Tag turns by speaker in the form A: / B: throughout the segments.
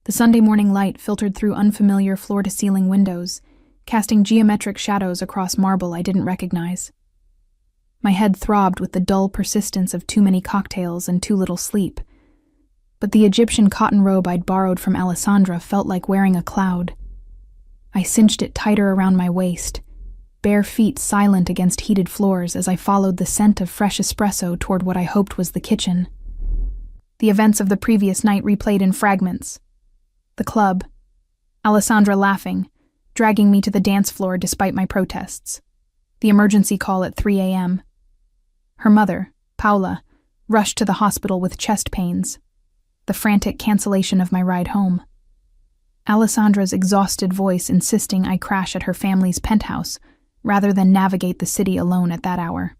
A: The Sunday morning light filtered through unfamiliar floor-to-ceiling windows, casting geometric shadows across marble I didn't recognize. My head throbbed with the dull persistence of too many cocktails and too little sleep, but the Egyptian cotton robe I'd borrowed from Alessandra felt like wearing a cloud. I cinched it tighter around my waist, bare feet silent against heated floors as I followed the scent of fresh espresso toward what I hoped was the kitchen. The events of the previous night replayed in fragments. The club, Alessandra laughing, dragging me to the dance floor despite my protests. The emergency call at 3 a.m. Her mother, Paula, rushed to the hospital with chest pains. The frantic cancellation of my ride home. Alessandra's exhausted voice insisting I crash at her family's penthouse rather than navigate the city alone at that hour.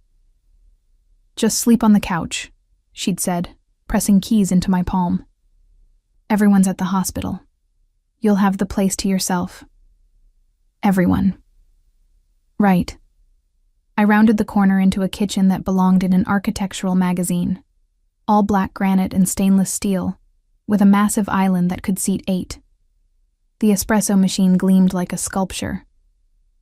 A: "Just sleep on the couch," she'd said, pressing keys into my palm. "Everyone's at the hospital. You'll have the place to yourself." Everyone. Right. I rounded the corner into a kitchen that belonged in an architectural magazine, all black granite and stainless steel, with a massive island that could seat 8. The espresso machine gleamed like a sculpture,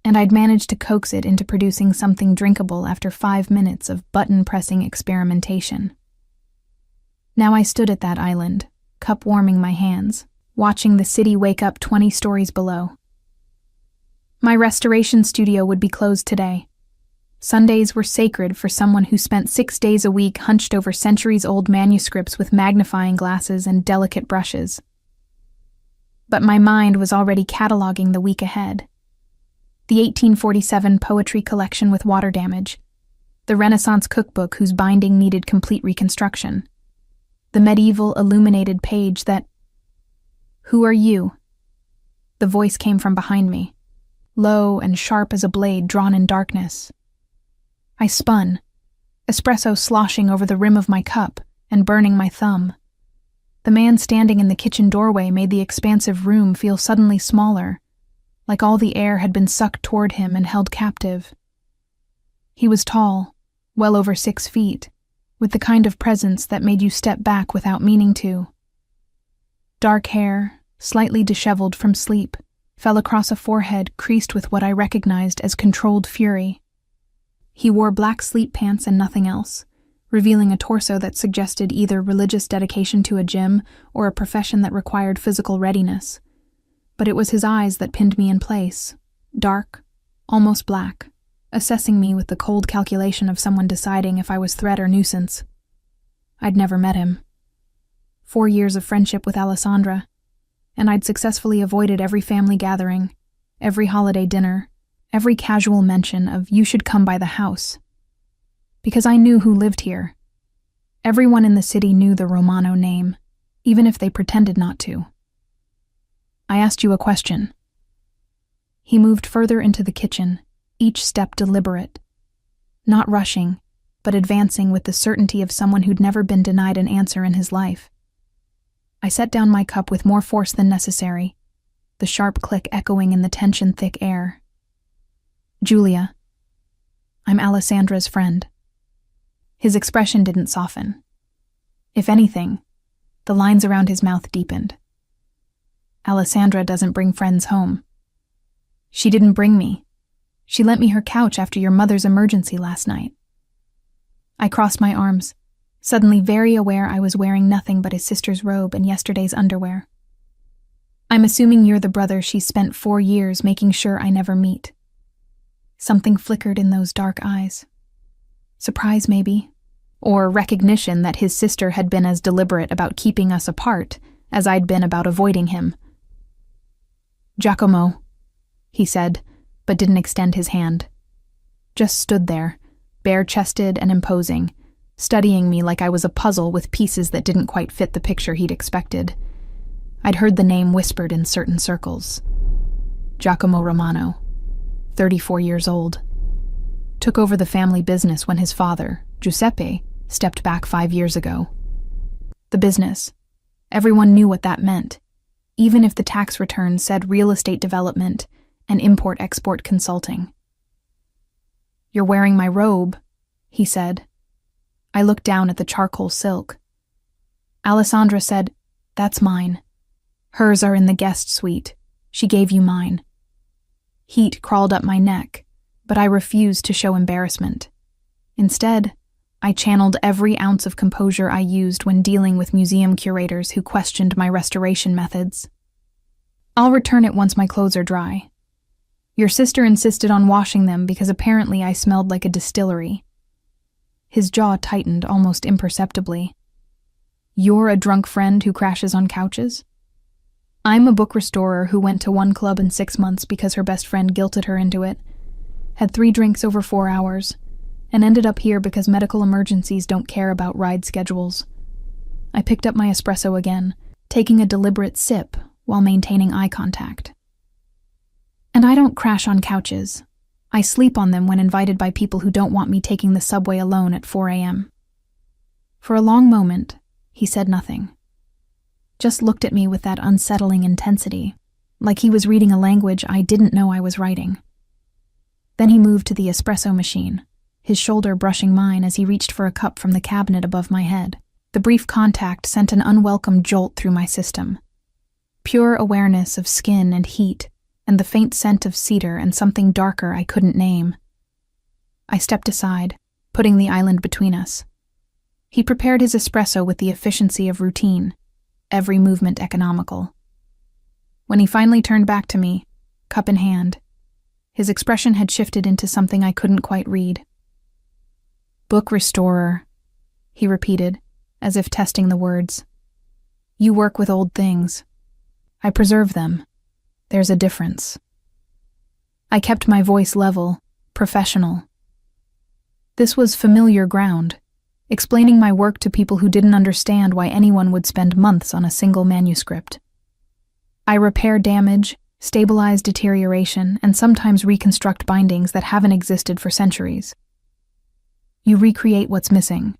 A: and I'd managed to coax it into producing something drinkable after 5 minutes of button-pressing experimentation. Now I stood at that island, cup warming my hands, watching the city wake up 20 stories below. My restoration studio would be closed today. Sundays were sacred for someone who spent 6 days a week hunched over centuries-old manuscripts with magnifying glasses and delicate brushes. But my mind was already cataloging the week ahead. The 1847 poetry collection with water damage, the Renaissance cookbook whose binding needed complete reconstruction, the medieval illuminated page that... "Who are you?" The voice came from behind me, low and sharp as a blade drawn in darkness. I spun, espresso sloshing over the rim of my cup and burning my thumb. The man standing in the kitchen doorway made the expansive room feel suddenly smaller, like all the air had been sucked toward him and held captive. He was tall, well over 6 feet, with the kind of presence that made you step back without meaning to. Dark hair, slightly disheveled from sleep, fell across a forehead creased with what I recognized as controlled fury. He wore black sleep pants and nothing else, revealing a torso that suggested either religious dedication to a gym or a profession that required physical readiness. But it was his eyes that pinned me in place, dark, almost black, assessing me with the cold calculation of someone deciding if I was threat or nuisance. I'd never met him. 4 years of friendship with Alessandra, and I'd successfully avoided every family gathering, every holiday dinner, every casual mention of "you should come by the house." Because I knew who lived here. Everyone in the city knew the Romano name, even if they pretended not to. "I asked you a question." He moved further into the kitchen, each step deliberate. Not rushing, but advancing with the certainty of someone who'd never been denied an answer in his life. I set down my cup with more force than necessary, the sharp click echoing in the tension-thick air. "Julia, I'm Alessandra's friend." His expression didn't soften. If anything, the lines around his mouth deepened. "Alessandra doesn't bring friends home. She didn't bring me. She lent me her couch after your mother's emergency last night." I crossed my arms, suddenly very aware I was wearing nothing but his sister's robe and yesterday's underwear. "I'm assuming you're the brother she spent 4 years making sure I never meet." Something flickered in those dark eyes. Surprise, maybe, or recognition that his sister had been as deliberate about keeping us apart as I'd been about avoiding him. "Giacomo," he said, but didn't extend his hand. Just stood there, bare-chested and imposing, studying me like I was a puzzle with pieces that didn't quite fit the picture he'd expected. I'd heard the name whispered in certain circles. Giacomo Romano, 34 years old. Took over the family business when his father, Giuseppe, stepped back 5 years ago. The business. Everyone knew what that meant, even if the tax return said real estate development and import-export consulting. "You're wearing my robe," he said. I looked down at the charcoal silk. Alessandra said, "That's mine." Hers are in the guest suite. She gave you mine. Heat crawled up my neck, but I refused to show embarrassment. Instead, I channeled every ounce of composure I used when dealing with museum curators who questioned my restoration methods. I'll return it once my clothes are dry. Your sister insisted on washing them because apparently I smelled like a distillery. His jaw tightened almost imperceptibly. You're a drunk friend who crashes on couches? I'm a book restorer who went to one club in 6 months because her best friend guilted her into it, had 3 drinks over 4 hours, and ended up here because medical emergencies don't care about ride schedules. I picked up my espresso again, taking a deliberate sip while maintaining eye contact. And I don't crash on couches. I sleep on them when invited by people who don't want me taking the subway alone at 4 a.m. For a long moment, he said nothing. Just looked at me with that unsettling intensity, like he was reading a language I didn't know I was writing. Then he moved to the espresso machine, his shoulder brushing mine as he reached for a cup from the cabinet above my head. The brief contact sent an unwelcome jolt through my system. Pure awareness of skin and heat, and the faint scent of cedar and something darker I couldn't name. I stepped aside, putting the island between us. He prepared his espresso with the efficiency of routine, every movement economical. When he finally turned back to me, cup in hand, his expression had shifted into something I couldn't quite read. Book restorer, he repeated, as if testing the words. You work with old things. I preserve them. There's a difference. I kept my voice level, professional. This was familiar ground, explaining my work to people who didn't understand why anyone would spend months on a single manuscript. I repair damage, stabilize deterioration, and sometimes reconstruct bindings that haven't existed for centuries. You recreate what's missing.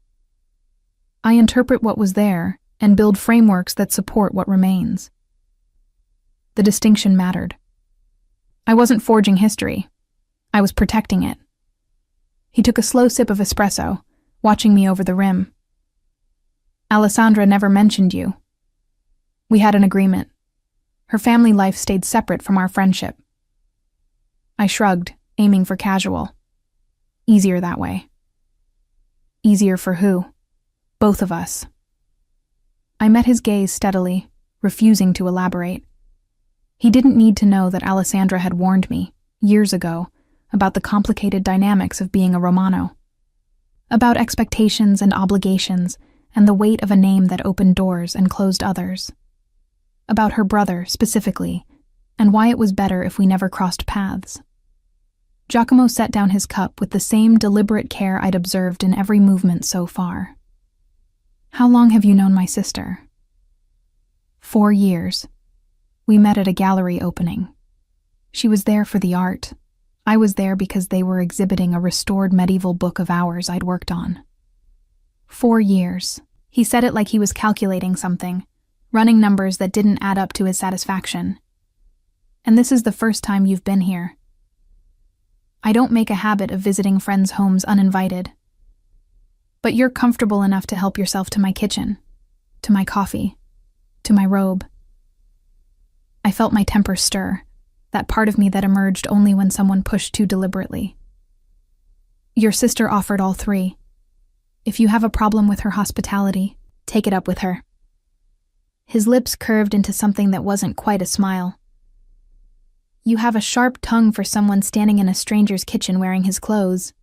A: I interpret what was there and build frameworks that support what remains. The distinction mattered. I wasn't forging history. I was protecting it. He took a slow sip of espresso, watching me over the rim. Alessandra never mentioned you. We had an agreement. Her family life stayed separate from our friendship. I shrugged, aiming for casual. Easier that way. Easier for who? Both of us. I met his gaze steadily, refusing to elaborate. He didn't need to know that Alessandra had warned me, years ago, about the complicated dynamics of being a Romano. About expectations and obligations, and the weight of a name that opened doors and closed others. About her brother, specifically, and why it was better if we never crossed paths. Giacomo set down his cup with the same deliberate care I'd observed in every movement so far. How long have you known my sister? 4 years. We met at a gallery opening. She was there for the art. I was there because they were exhibiting a restored medieval book of hours I'd worked on. 4 years. He said it like he was calculating something, running numbers that didn't add up to his satisfaction. And this is the first time you've been here. I don't make a habit of visiting friends' homes uninvited. But you're comfortable enough to help yourself to my kitchen, to my coffee, to my robe. I felt my temper stir, that part of me that emerged only when someone pushed too deliberately. Your sister offered all 3. If you have a problem with her hospitality, take it up with her. His lips curved into something that wasn't quite a smile. You have a sharp tongue for someone standing in a stranger's kitchen wearing his clothes.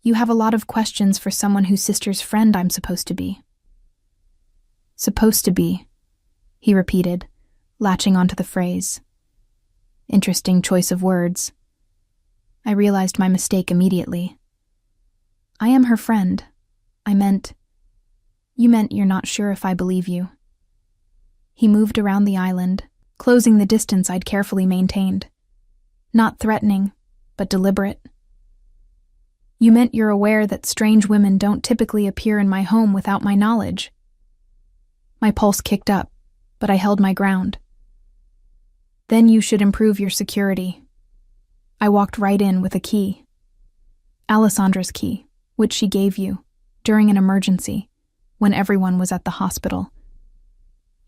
A: You have a lot of questions for someone whose sister's friend I'm supposed to be. Supposed to be, he repeated, latching onto the phrase. Interesting choice of words. I realized my mistake immediately. I am her friend. You meant you're not sure if I believe you. He moved around the island, closing the distance I'd carefully maintained. Not threatening, but deliberate. You meant you're aware that strange women don't typically appear in my home without my knowledge. My pulse kicked up, but I held my ground. Then you should improve your security. I walked right in with a key. Alessandra's key, which she gave you, during an emergency, when everyone was at the hospital.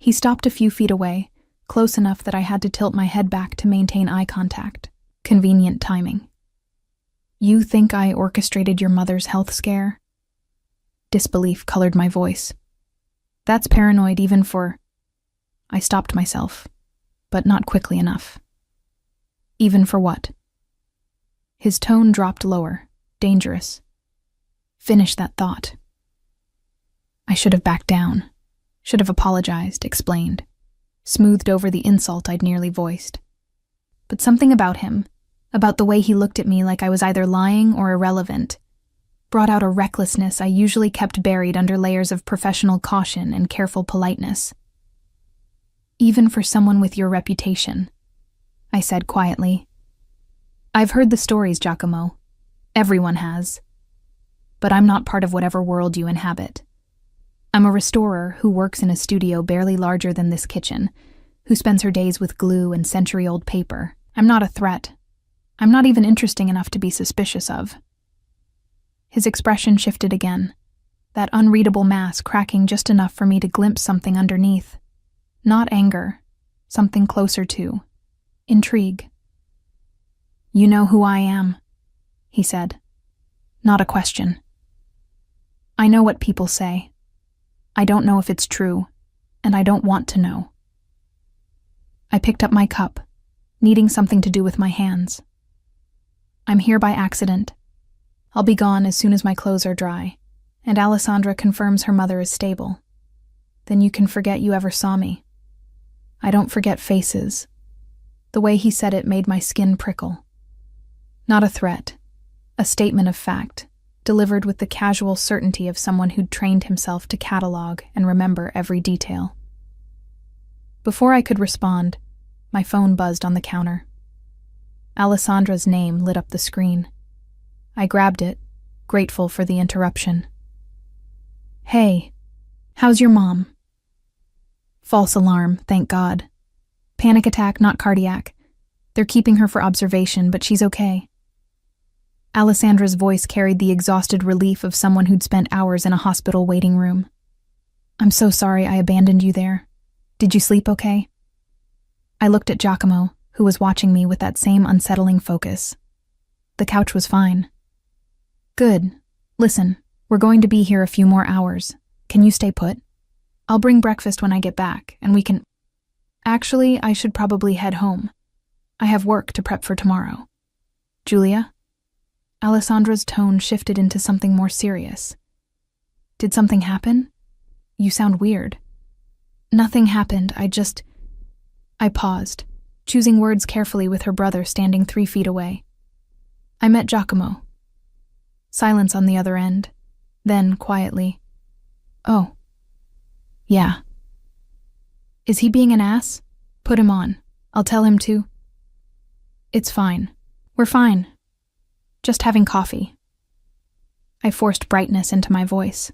A: He stopped a few feet away, close enough that I had to tilt my head back to maintain eye contact. Convenient timing. You think I orchestrated your mother's health scare? Disbelief colored my voice. That's paranoid even for... I stopped myself, but not quickly enough. Even for what? His tone dropped lower, dangerous. Finish that thought. I should have backed down, should have apologized, explained, smoothed over the insult I'd nearly voiced. But something about him, about the way he looked at me like I was either lying or irrelevant, brought out a recklessness I usually kept buried under layers of professional caution and careful politeness. Even for someone with your reputation, I said quietly. I've heard the stories, Giacomo. Everyone has. But I'm not part of whatever world you inhabit. I'm a restorer who works in a studio barely larger than this kitchen, who spends her days with glue and century-old paper. I'm not a threat. I'm not even interesting enough to be suspicious of. His expression shifted again, that unreadable mask cracking just enough for me to glimpse something underneath. Not anger, something closer to intrigue. You know who I am, he said. Not a question. I know what people say. I don't know if it's true, and I don't want to know. I picked up my cup, needing something to do with my hands. I'm here by accident. I'll be gone as soon as my clothes are dry, and Alessandra confirms her mother is stable. Then you can forget you ever saw me. I don't forget faces. The way he said it made my skin prickle. Not a threat, a statement of fact, delivered with the casual certainty of someone who'd trained himself to catalog and remember every detail. Before I could respond, my phone buzzed on the counter. Alessandra's name lit up the screen. I grabbed it, grateful for the interruption. Hey, how's your mom? False alarm, thank God. Panic attack, not cardiac. They're keeping her for observation, but she's okay. Alessandra's voice carried the exhausted relief of someone who'd spent hours in a hospital waiting room. I'm so sorry I abandoned you there. Did you sleep okay? I looked at Giacomo, who was watching me with that same unsettling focus. The couch was fine. Good. Listen, we're going to be here a few more hours. Can you stay put? I'll bring breakfast when I get back, and we can... Actually, I should probably head home. I have work to prep for tomorrow. Julia? Alessandra's tone shifted into something more serious. Did something happen? You sound weird. Nothing happened, I paused, choosing words carefully with her brother standing 3 feet away. I met Giacomo. Silence on the other end. Then, quietly, Oh. Yeah. Is he being an ass? Put him on. I'll tell him to. It's fine. We're fine. Just having coffee. I forced brightness into my voice.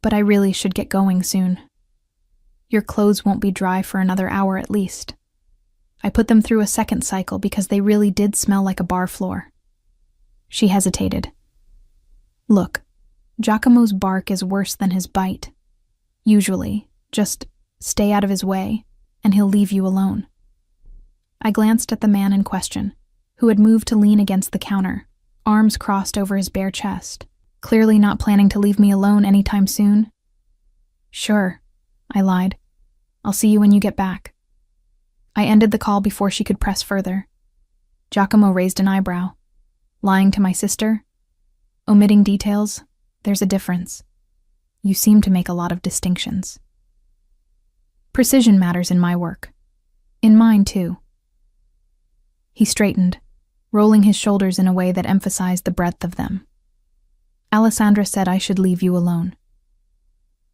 A: But I really should get going soon. Your clothes won't be dry for another hour at least. I put them through a second cycle because they really did smell like a bar floor. She hesitated. Look, Giacomo's bark is worse than his bite. Usually, just stay out of his way, and he'll leave you alone. I glanced at the man in question, who had moved to lean against the counter, arms crossed over his bare chest, clearly not planning to leave me alone anytime soon. Sure, I lied. I'll see you when you get back. I ended the call before she could press further. Giacomo raised an eyebrow. Lying to my sister? Omitting details? There's a difference. You seem to make a lot of distinctions. Precision matters in my work. In mine, too. He straightened, rolling his shoulders in a way that emphasized the breadth of them. Alessandra said I should leave you alone.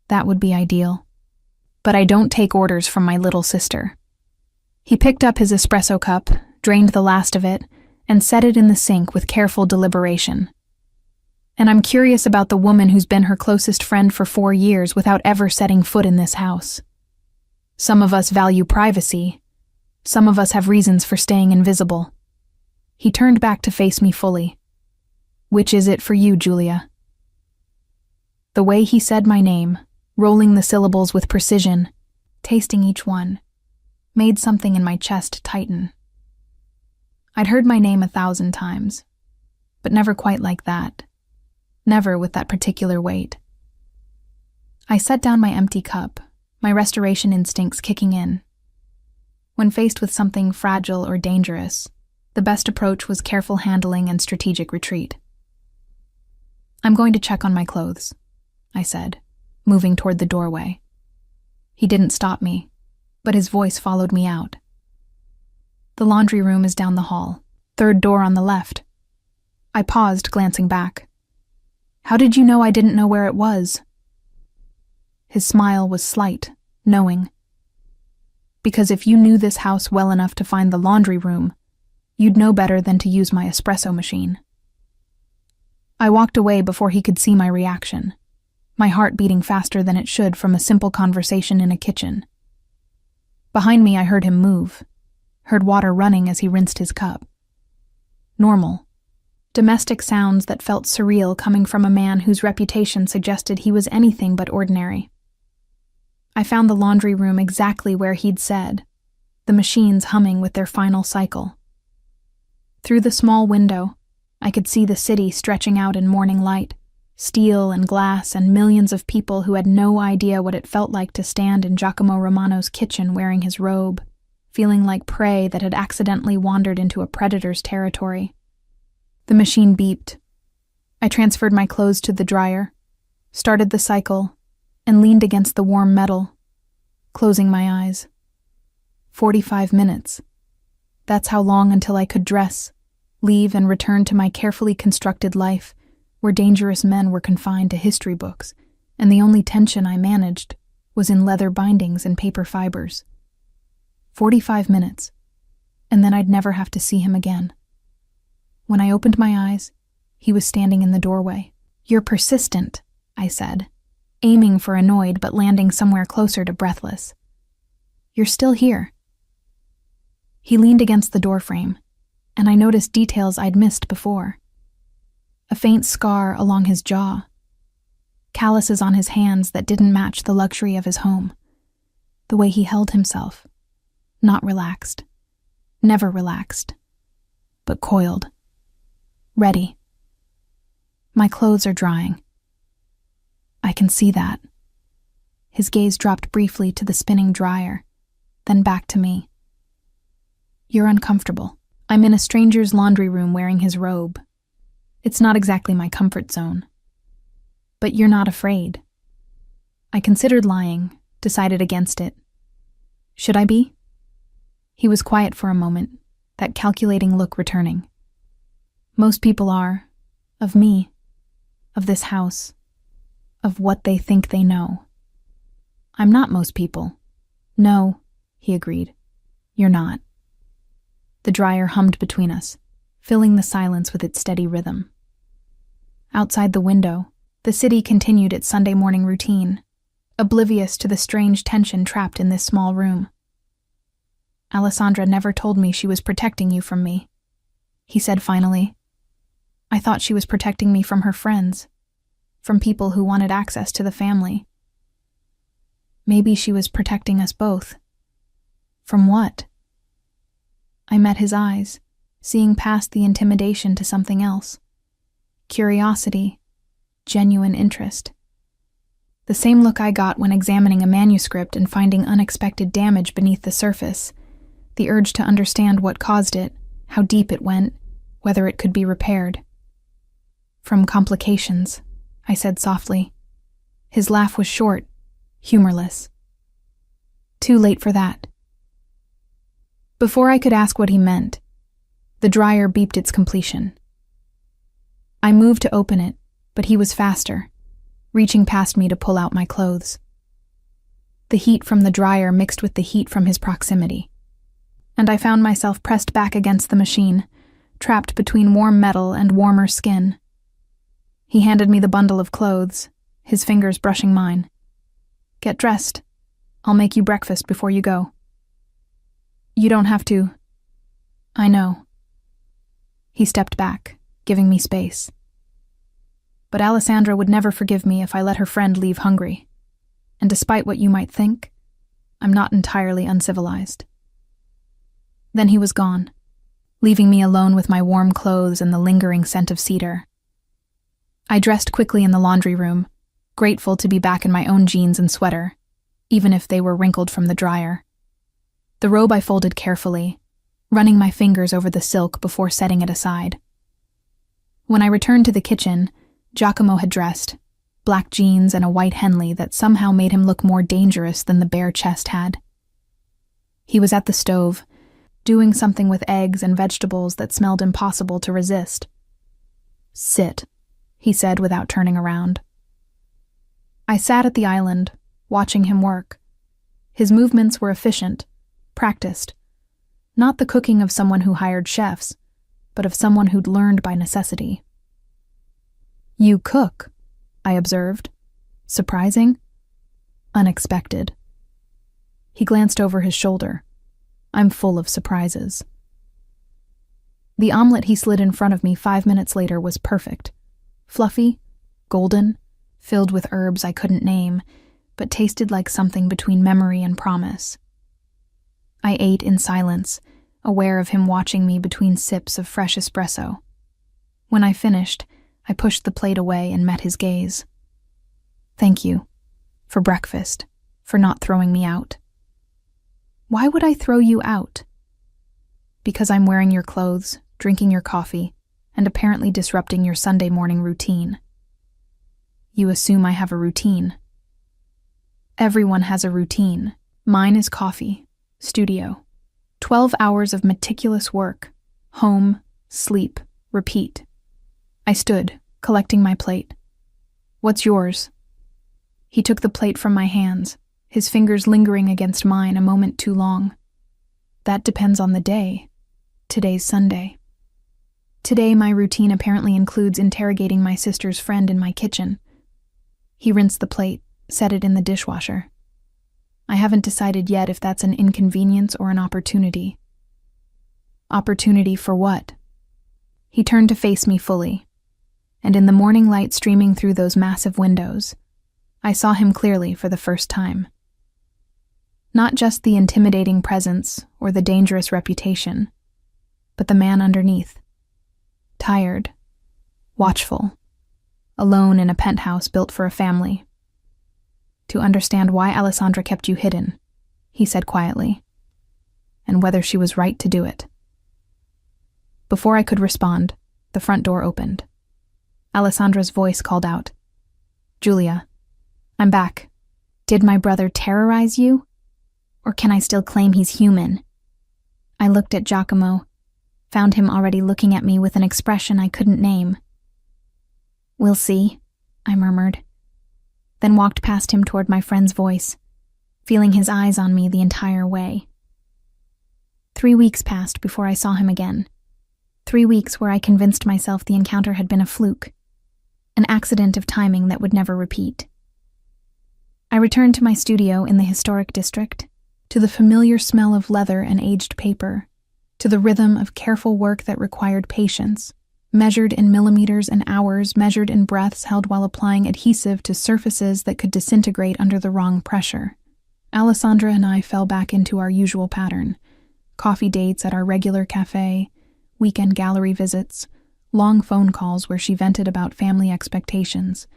A: That would be ideal. But I don't take orders from my little sister. He picked up his espresso cup, drained the last of it, and set it in the sink with careful deliberation. And I'm curious about the woman who's been her closest friend for 4 years without ever setting foot in this house. Some of us value privacy. Some of us have reasons for staying invisible. He turned back to face me fully. Which is it for you, Julia? The way he said my name, rolling the syllables with precision, tasting each one, made something in my chest tighten. I'd heard my name 1,000 times, but never quite like that. Never with that particular weight. I set down my empty cup, my restoration instincts kicking in. When faced with something fragile or dangerous, the best approach was careful handling and strategic retreat. "I'm going to check on my clothes," I said, moving toward the doorway. He didn't stop me, but his voice followed me out. "The laundry room is down the hall, third door on the left." I paused, glancing back. "How did you know I didn't know where it was?" His smile was slight, knowing. "Because if you knew this house well enough to find the laundry room, you'd know better than to use my espresso machine." I walked away before he could see my reaction, my heart beating faster than it should from a simple conversation in a kitchen. Behind me, I heard him move, heard water running as he rinsed his cup. Normal. Domestic sounds that felt surreal coming from a man whose reputation suggested he was anything but ordinary. I found the laundry room exactly where he'd said, the machines humming with their final cycle. Through the small window, I could see the city stretching out in morning light, steel and glass and millions of people who had no idea what it felt like to stand in Giacomo Romano's kitchen wearing his robe, feeling like prey that had accidentally wandered into a predator's territory. The machine beeped. I transferred my clothes to the dryer, started the cycle, and leaned against the warm metal, closing my eyes. 45 minutes. That's how long until I could dress, leave, and return to my carefully constructed life, where dangerous men were confined to history books, and the only tension I managed was in leather bindings and paper fibers. 45 minutes, and then I'd never have to see him again. When I opened my eyes, he was standing in the doorway. "You're persistent," I said, aiming for annoyed but landing somewhere closer to breathless. "You're still here." He leaned against the doorframe, and I noticed details I'd missed before. A faint scar along his jaw, calluses on his hands that didn't match the luxury of his home, the way he held himself, not relaxed, never relaxed, but coiled. Ready. "My clothes are drying." "I can see that." His gaze dropped briefly to the spinning dryer, then back to me. "You're uncomfortable. I'm in a stranger's laundry room wearing his robe. It's not exactly my comfort zone. But you're not afraid." I considered lying, decided against it. Should I be? He was quiet for a moment, that calculating look returning. "Most people are. Of me. Of this house. Of what they think they know." "I'm not most people." "No," he agreed. "You're not." The dryer hummed between us, filling the silence with its steady rhythm. Outside the window, the city continued its Sunday morning routine, oblivious to the strange tension trapped in this small room. "Alessandra never told me she was protecting you from me," he said finally. "I thought she was protecting me from her friends, from people who wanted access to the family. Maybe she was protecting us both. From what?" I met his eyes, seeing past the intimidation to something else. Curiosity, genuine interest. The same look I got when examining a manuscript and finding unexpected damage beneath the surface, the urge to understand what caused it, how deep it went, whether it could be repaired. "From complications," I said softly. His laugh was short, humorless. "Too late for that." Before I could ask what he meant, the dryer beeped its completion. I moved to open it, but he was faster, reaching past me to pull out my clothes. The heat from the dryer mixed with the heat from his proximity, and I found myself pressed back against the machine, trapped between warm metal and warmer skin. He handed me the bundle of clothes, his fingers brushing mine. "Get dressed. I'll make you breakfast before you go." "You don't have to." "I know." He stepped back, giving me space. "But Alessandra would never forgive me if I let her friend leave hungry. And despite what you might think, I'm not entirely uncivilized. Then he was gone, leaving me alone with my warm clothes and the lingering scent of cedar. I dressed quickly in the laundry room, grateful to be back in my own jeans and sweater, even if they were wrinkled from the dryer. The robe I folded carefully, running my fingers over the silk before setting it aside. When I returned to the kitchen, Giacomo had dressed, black jeans and a white Henley that somehow made him look more dangerous than the bare chest had. He was at the stove, doing something with eggs and vegetables that smelled impossible to resist. "Sit," he said without turning around. I sat at the island, watching him work. His movements were efficient, practiced. Not the cooking of someone who hired chefs, but of someone who'd learned by necessity. "You cook," I observed. Surprising? Unexpected. He glanced over his shoulder. I'm full of surprises. The omelet he slid in front of me 5 minutes later was perfect. Fluffy, golden, filled with herbs I couldn't name, but tasted like something between memory and promise. I ate in silence, aware of him watching me between sips of fresh espresso. When I finished, I pushed the plate away and met his gaze. "Thank you. For breakfast. For not throwing me out." "Why would I throw you out?" "Because I'm wearing your clothes, drinking your coffee, and apparently disrupting your Sunday morning routine." "You assume I have a routine." "Everyone has a routine. Mine is coffee, studio, 12 hours of meticulous work, home, sleep, repeat." I stood, collecting my plate. "What's yours?" He took the plate from my hands, his fingers lingering against mine a moment too long. "That depends on the day. Today's Sunday. Today my routine apparently includes interrogating my sister's friend in my kitchen." He rinsed the plate, set it in the dishwasher. "I haven't decided yet if that's an inconvenience or an opportunity." "Opportunity for what?" He turned to face me fully, and in the morning light streaming through those massive windows, I saw him clearly for the first time. Not just the intimidating presence or the dangerous reputation, but the man underneath. Tired, watchful, alone in a penthouse built for a family. "To understand why Alessandra kept you hidden," he said quietly, "and whether she was right to do it." Before I could respond, the front door opened. Alessandra's voice called out, "Julia, I'm back. Did my brother terrorize you? Or can I still claim he's human?" I looked at Giacomo, found him already looking at me with an expression I couldn't name. "We'll see," I murmured, then walked past him toward my friend's voice, feeling his eyes on me the entire way. 3 weeks passed before I saw him again. 3 weeks where I convinced myself the encounter had been a fluke, an accident of timing that would never repeat. I returned to my studio in the historic district, to the familiar smell of leather and aged paper, to the rhythm of careful work that required patience, measured in millimeters and hours, measured in breaths held while applying adhesive to surfaces that could disintegrate under the wrong pressure. Alessandra and I fell back into our usual pattern: coffee dates at our regular cafe, weekend gallery visits, long phone calls where she vented about family expectations,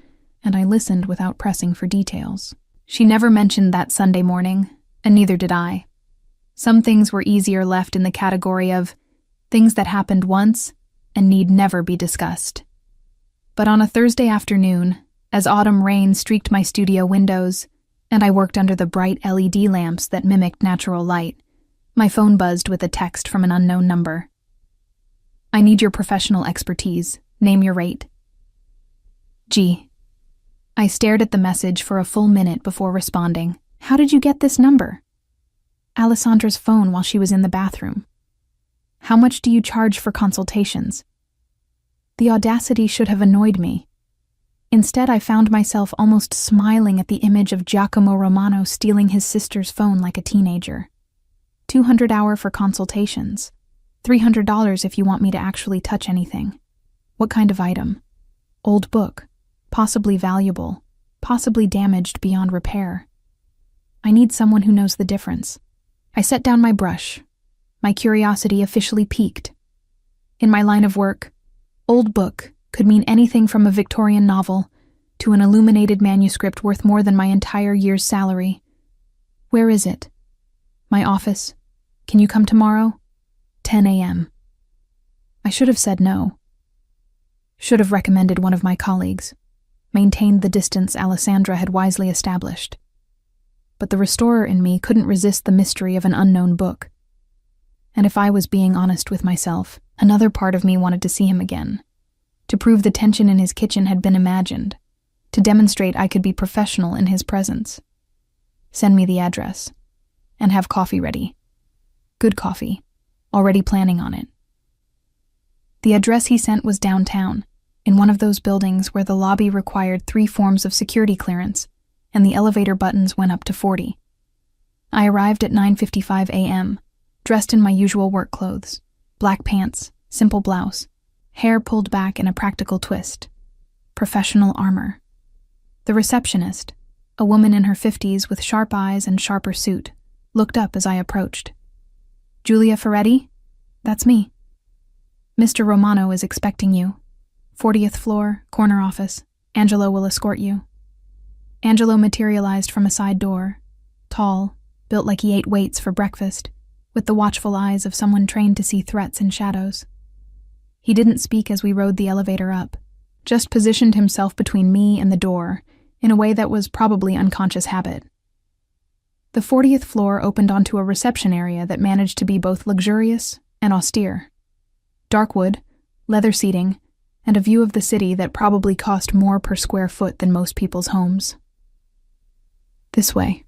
A: and I listened without pressing for details. She never mentioned that Sunday morning, and neither did I. Some things were easier left in the category of things that happened once and need never be discussed. But on a Thursday afternoon, as autumn rain streaked my studio windows, and I worked under the bright LED lamps that mimicked natural light, my phone buzzed with a text from an unknown number. "I need your professional expertise. Name your rate." G. I stared at the message for a full minute before responding. "How did you get this number?" "Alessandra's phone while she was in the bathroom." "How much do you charge for consultations?" The audacity should have annoyed me. Instead, I found myself almost smiling at the image of Giacomo Romano stealing his sister's phone like a teenager. $200 for consultations. $300 if you want me to actually touch anything. What kind of item? Old book. Possibly valuable. Possibly damaged beyond repair. I need someone who knows the difference. I set down my brush. My curiosity officially piqued. In my line of work, old book could mean anything from a Victorian novel to an illuminated manuscript worth more than my entire year's salary. Where is it? My office. Can you come tomorrow? 10 a.m. I should have said no. Should have recommended one of my colleagues, maintained the distance Alessandra had wisely established. But the restorer in me couldn't resist the mystery of an unknown book. And if I was being honest with myself, another part of me wanted to see him again, to prove the tension in his kitchen had been imagined, to demonstrate I could be professional in his presence. Send me the address, and have coffee ready. Good coffee, already planning on it. The address he sent was downtown, in one of those buildings where the lobby required 3 forms of security clearance, and the elevator buttons went up to 40. I arrived at 9:55 a.m., dressed in my usual work clothes, black pants, simple blouse, hair pulled back in a practical twist. Professional armor. The receptionist, a woman in her 50s with sharp eyes and sharper suit, looked up as I approached. Julia Ferretti? That's me. Mr. Romano is expecting you. 40th floor, corner office. Angelo will escort you. Angelo materialized from a side door, tall, built like he ate weights for breakfast, with the watchful eyes of someone trained to see threats in shadows. He didn't speak as we rode the elevator up, just positioned himself between me and the door in a way that was probably unconscious habit. The 40th floor opened onto a reception area that managed to be both luxurious and austere. Dark wood, leather seating, and a view of the city that probably cost more per square foot than most people's homes. This way,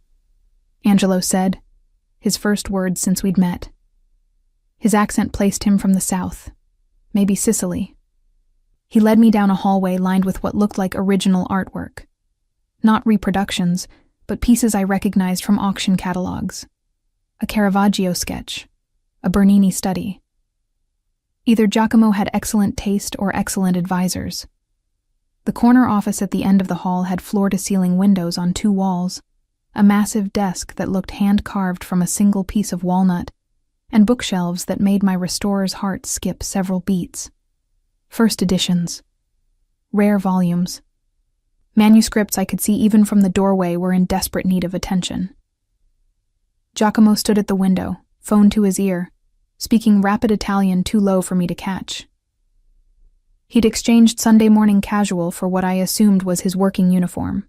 A: Angelo said, his first words since we'd met. His accent placed him from the south, maybe Sicily. He led me down a hallway lined with what looked like original artwork. Not reproductions, but pieces I recognized from auction catalogs. A Caravaggio sketch, a Bernini study. Either Giacomo had excellent taste or excellent advisors. The corner office at the end of the hall had floor-to-ceiling windows on 2 walls, a massive desk that looked hand-carved from a single piece of walnut, and bookshelves that made my restorer's heart skip several beats. First editions. Rare volumes. Manuscripts I could see even from the doorway were in desperate need of attention. Giacomo stood at the window, phone to his ear, speaking rapid Italian too low for me to catch. He'd exchanged Sunday morning casual for what I assumed was his working uniform.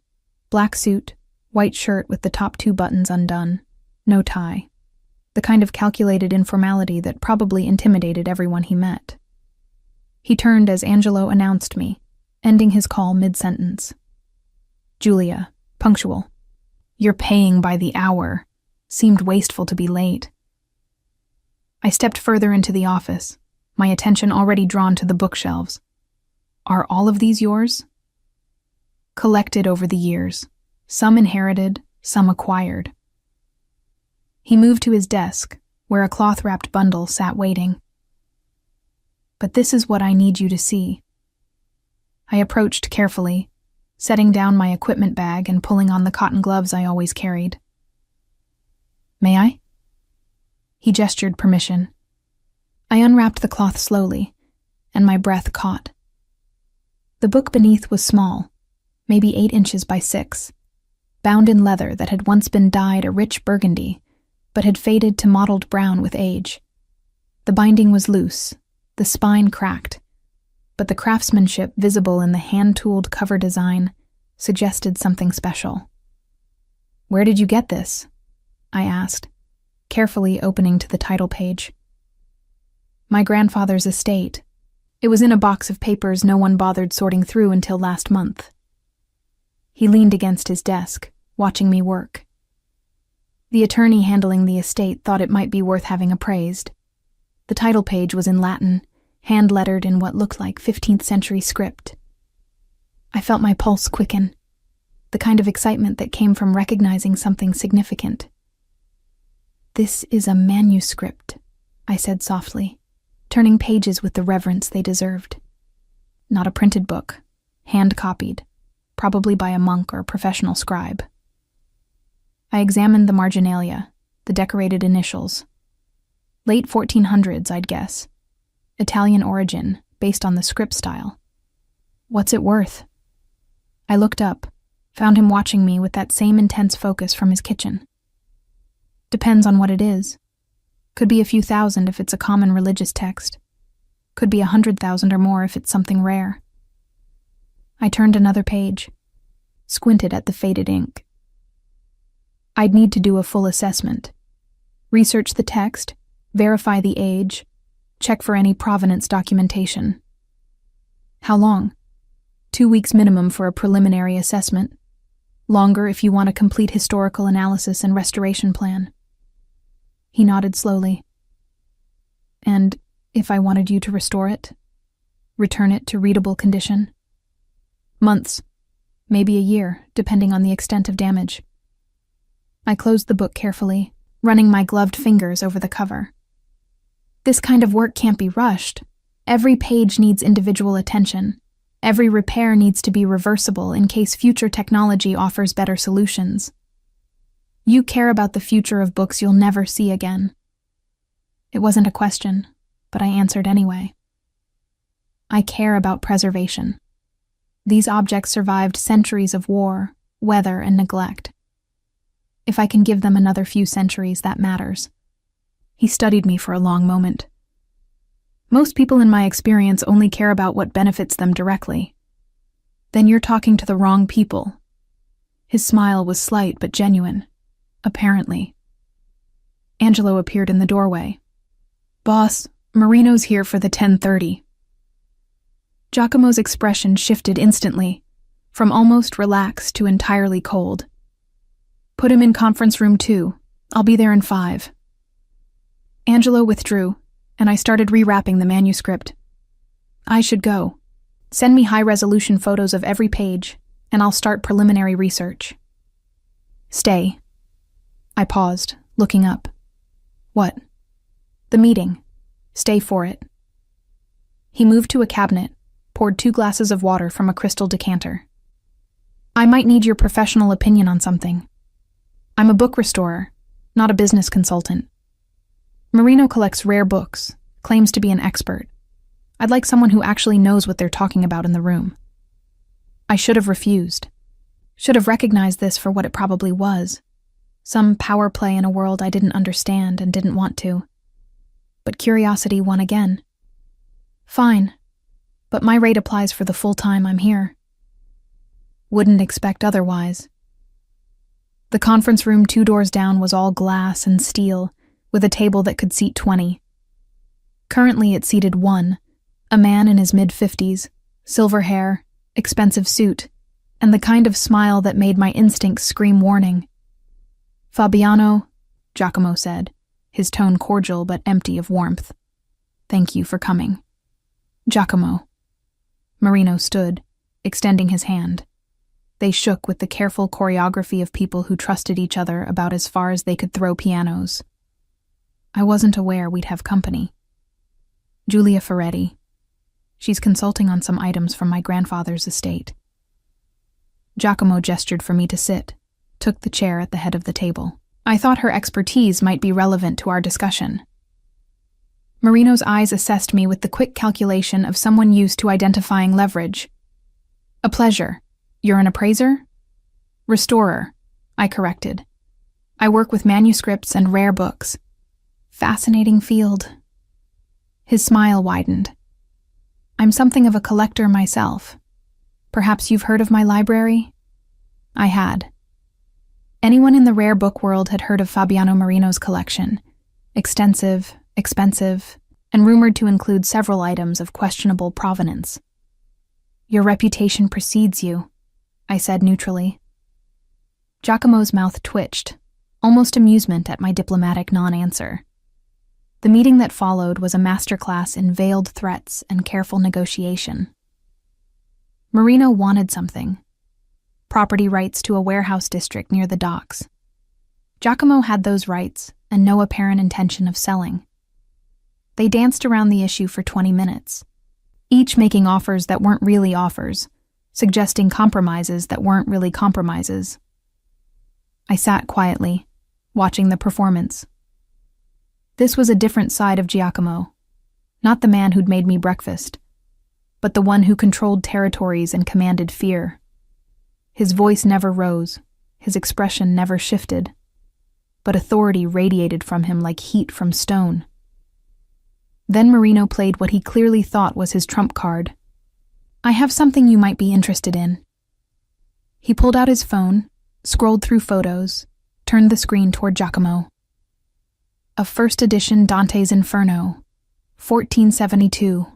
A: Black suit, white shirt with the top 2 buttons undone, no tie. The kind of calculated informality that probably intimidated everyone he met. He turned as Angelo announced me, ending his call mid-sentence. Julia, punctual. You're paying by the hour. Seemed wasteful to be late. I stepped further into the office, my attention already drawn to the bookshelves. Are all of these yours? Collected over the years, some inherited, some acquired. He moved to his desk, where a cloth-wrapped bundle sat waiting. But this is what I need you to see. I approached carefully, setting down my equipment bag and pulling on the cotton gloves I always carried. May I? He gestured permission. I unwrapped the cloth slowly, and my breath caught. The book beneath was small, maybe 8 inches by 6, bound in leather that had once been dyed a rich burgundy, but had faded to mottled brown with age. The binding was loose, the spine cracked, but the craftsmanship visible in the hand-tooled cover design suggested something special. Where did you get this? I asked, carefully opening to the title page. My grandfather's estate. It was in a box of papers no one bothered sorting through until last month. He leaned against his desk, watching me work. The attorney handling the estate thought it might be worth having appraised. The title page was in Latin, hand-lettered in what looked like 15th century script. I felt my pulse quicken, the kind of excitement that came from recognizing something significant. This is a manuscript, I said softly, turning pages with the reverence they deserved. Not a printed book, hand-copied, probably by a monk or professional scribe. I examined the marginalia, the decorated initials. Late 1400s, I'd guess. Italian origin, based on the script style. What's it worth? I looked up, found him watching me with that same intense focus from his kitchen. Depends on what it is. Could be a few thousand if it's a common religious text. Could be 100,000 or more if it's something rare. I turned another page, squinted at the faded ink. I'd need to do a full assessment. Research the text, verify the age, check for any provenance documentation. How long? 2 weeks minimum for a preliminary assessment. Longer if you want a complete historical analysis and restoration plan. He nodded slowly. And if I wanted you to restore it? Return it to readable condition? Months, maybe a year, depending on the extent of damage. I closed the book carefully, running my gloved fingers over the cover. This kind of work can't be rushed. Every page needs individual attention. Every repair needs to be reversible in case future technology offers better solutions. You care about the future of books you'll never see again. It wasn't a question, but I answered anyway. I care about preservation. These objects survived centuries of war, weather, and neglect. If I can give them another few centuries, that matters. He studied me for a long moment. Most people in my experience only care about what benefits them directly. Then you're talking to the wrong people. His smile was slight but genuine, apparently. Angelo appeared in the doorway. Boss, Marino's here for the 10:30. Giacomo's expression shifted instantly, from almost relaxed to entirely cold. Put him in conference room 2. I'll be there in 5. Angelo withdrew, and I started rewrapping the manuscript. I should go. Send me high-resolution photos of every page, and I'll start preliminary research. Stay. I paused, looking up. What? The meeting. Stay for it. He moved to a cabinet, poured 2 glasses of water from a crystal decanter. I might need your professional opinion on something. I'm a book restorer, not a business consultant. Marino collects rare books, claims to be an expert. I'd like someone who actually knows what they're talking about in the room. I should have refused. Should have recognized this for what it probably was. Some power play in a world I didn't understand and didn't want to. But curiosity won again. Fine, but my rate applies for the full time I'm here. Wouldn't expect otherwise. The conference room 2 doors down was all glass and steel, with a table that could seat 20. Currently it seated 1, a man in his mid-50s, silver hair, expensive suit, and the kind of smile that made my instincts scream warning. Fabiano, Giacomo said, his tone cordial but empty of warmth. Thank you for coming. Giacomo. Marino stood, extending his hand. They shook with the careful choreography of people who trusted each other about as far as they could throw pianos. I wasn't aware we'd have company. Julia Ferretti. She's consulting on some items from my grandfather's estate. Giacomo gestured for me to sit, took the chair at the head of the table. I thought her expertise might be relevant to our discussion. Marino's eyes assessed me with the quick calculation of someone used to identifying leverage. A pleasure. You're an appraiser? Restorer, I corrected. I work with manuscripts and rare books. Fascinating field. His smile widened. I'm something of a collector myself. Perhaps you've heard of my library? I had. Anyone in the rare book world had heard of Fabiano Marino's collection. Extensive, expensive, and rumored to include several items of questionable provenance. Your reputation precedes you, I said neutrally. Giacomo's mouth twitched, almost amusement at my diplomatic non-answer. The meeting that followed was a masterclass in veiled threats and careful negotiation. Marino wanted something. Property rights to a warehouse district near the docks. Giacomo had those rights and no apparent intention of selling. They danced around the issue for 20 minutes, each making offers that weren't really offers, suggesting compromises that weren't really compromises. I sat quietly, watching the performance. This was a different side of Giacomo, not the man who'd made me breakfast, but the one who controlled territories and commanded fear. His voice never rose, his expression never shifted, but authority radiated from him like heat from stone. Then Marino played what he clearly thought was his trump card. "I have something you might be interested in." He pulled out his phone, scrolled through photos, turned the screen toward Giacomo. "A first edition Dante's Inferno, 1472.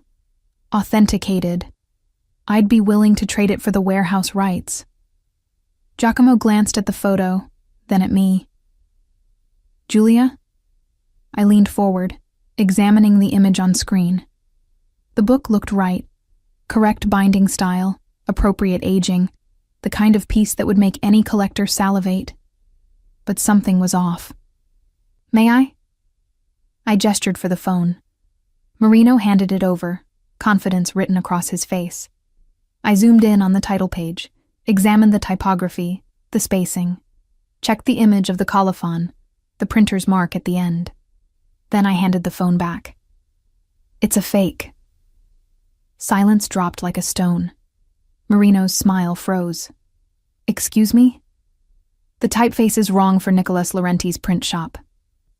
A: Authenticated. I'd be willing to trade it for the warehouse rights." Giacomo glanced at the photo, then at me. "Julia?" I leaned forward, examining the image on screen. The book looked right. Correct binding style, appropriate aging, the kind of piece that would make any collector salivate. But something was off. "May I?" I gestured for the phone. Marino handed it over, confidence written across his face. I zoomed in on the title page, examined the typography, the spacing, checked the image of the colophon, the printer's mark at the end. Then I handed the phone back. "It's a fake." Silence dropped like a stone. Marino's smile froze. "Excuse me?" "The typeface is wrong for Nicholas Laurenti's print shop.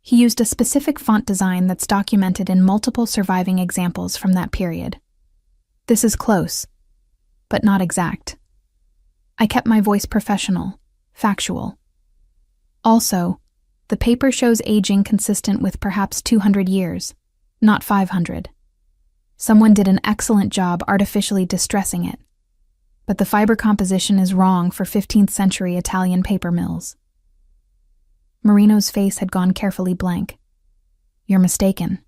A: He used a specific font design that's documented in multiple surviving examples from that period. This is close, but not exact." I kept my voice professional, factual. "Also, the paper shows aging consistent with perhaps 200 years, not 500. Someone did an excellent job artificially distressing it. But the fiber composition is wrong for 15th century Italian paper mills." Marino's face had gone carefully blank. "You're mistaken."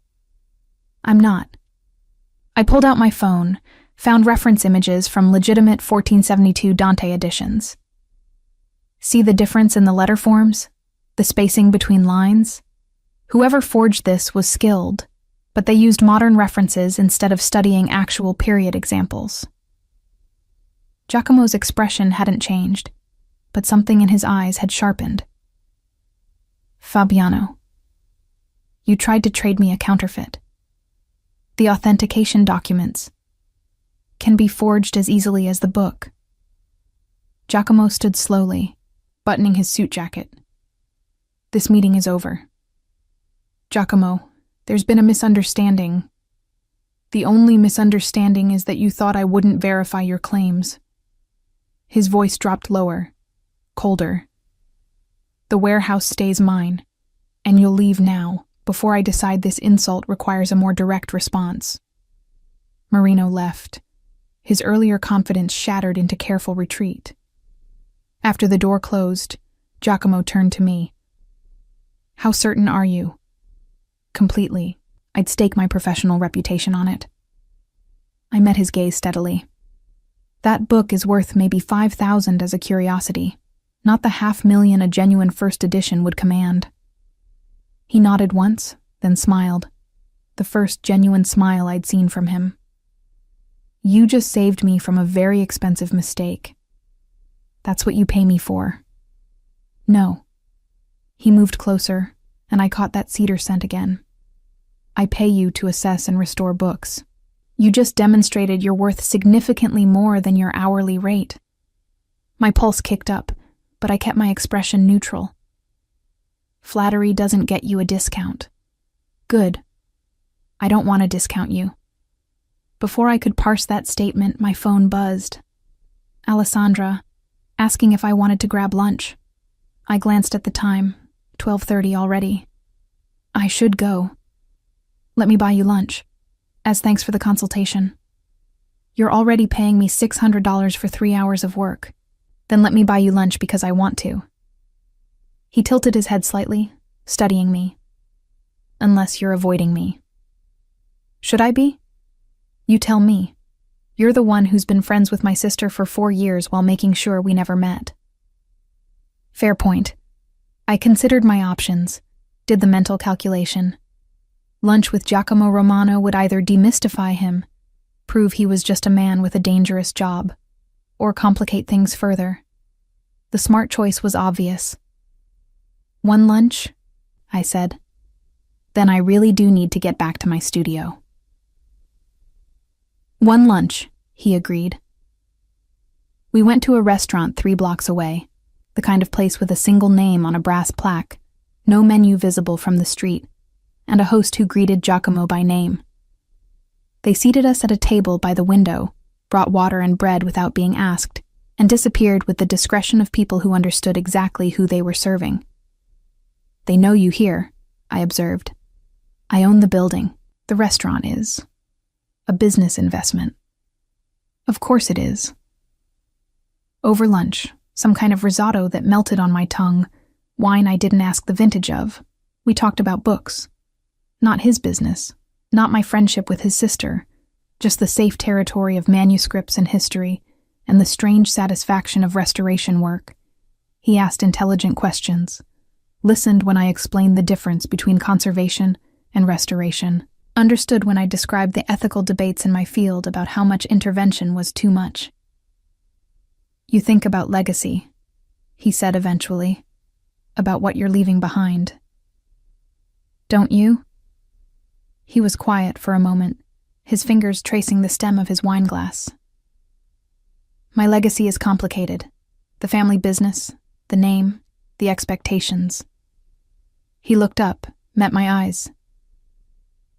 A: "I'm not." I pulled out my phone, found reference images from legitimate 1472 Dante editions. "See the difference in the letter forms? The spacing between lines? Whoever forged this was skilled, but they used modern references instead of studying actual period examples." Giacomo's expression hadn't changed, but something in his eyes had sharpened. "Fabiano, you tried to trade me a counterfeit. The authentication documents can be forged as easily as the book." Giacomo stood slowly, buttoning his suit jacket. "This meeting is over. Giacomo, there's been a misunderstanding. The only misunderstanding is that you thought I wouldn't verify your claims." His voice dropped lower, colder. "The warehouse stays mine, and you'll leave now, before I decide this insult requires a more direct response." Marino left, his earlier confidence shattered into careful retreat. After the door closed, Giacomo turned to me. "How certain are you?" "Completely. I'd stake my professional reputation on it." I met his gaze steadily. "That book is worth maybe 5,000 as a curiosity, not the 500,000 a genuine first edition would command." He nodded once, then smiled, the first genuine smile I'd seen from him. "You just saved me from a very expensive mistake. That's what you pay me for." "No." He moved closer, and I caught that cedar scent again. "I pay you to assess and restore books. You just demonstrated you're worth significantly more than your hourly rate." My pulse kicked up, but I kept my expression neutral. "Flattery doesn't get you a discount." "Good. I don't want to discount you." Before I could parse that statement, my phone buzzed. Alessandra, asking if I wanted to grab lunch. I glanced at the time, 12:30 already. "I should go." "Let me buy you lunch, as thanks for the consultation." "You're already paying me $600 for 3 hours of work. Then let me buy you lunch because I want to." He tilted his head slightly, studying me. "Unless you're avoiding me." "Should I be?" "You tell me. You're the one who's been friends with my sister for 4 years while making sure we never met." Fair point. I considered my options, did the mental calculation. Lunch with Giacomo Romano would either demystify him, prove he was just a man with a dangerous job, or complicate things further. The smart choice was obvious. 1 lunch, I said. Then I really do need to get back to my studio. 1 lunch, he agreed. We went to a restaurant 3 blocks away, the kind of place with a single name on a brass plaque, no menu visible from the street, and a host who greeted Giacomo by name. They seated us at a table by the window, brought water and bread without being asked, and disappeared with the discretion of people who understood exactly who they were serving. They know you here, I observed. I own the building. The restaurant is. A business investment. Of course it is. Over lunch, some kind of risotto that melted on my tongue, wine I didn't ask the vintage of. We talked about books. Not his business, not my friendship with his sister, just the safe territory of manuscripts and history, and the strange satisfaction of restoration work. He asked intelligent questions, listened when I explained the difference between conservation and restoration, understood when I described the ethical debates in my field about how much intervention was too much. You think about legacy, he said eventually, about what you're leaving behind. Don't you? He was quiet for a moment, his fingers tracing the stem of his wineglass. My legacy is complicated. The family business, the name, the expectations. He looked up, met my eyes.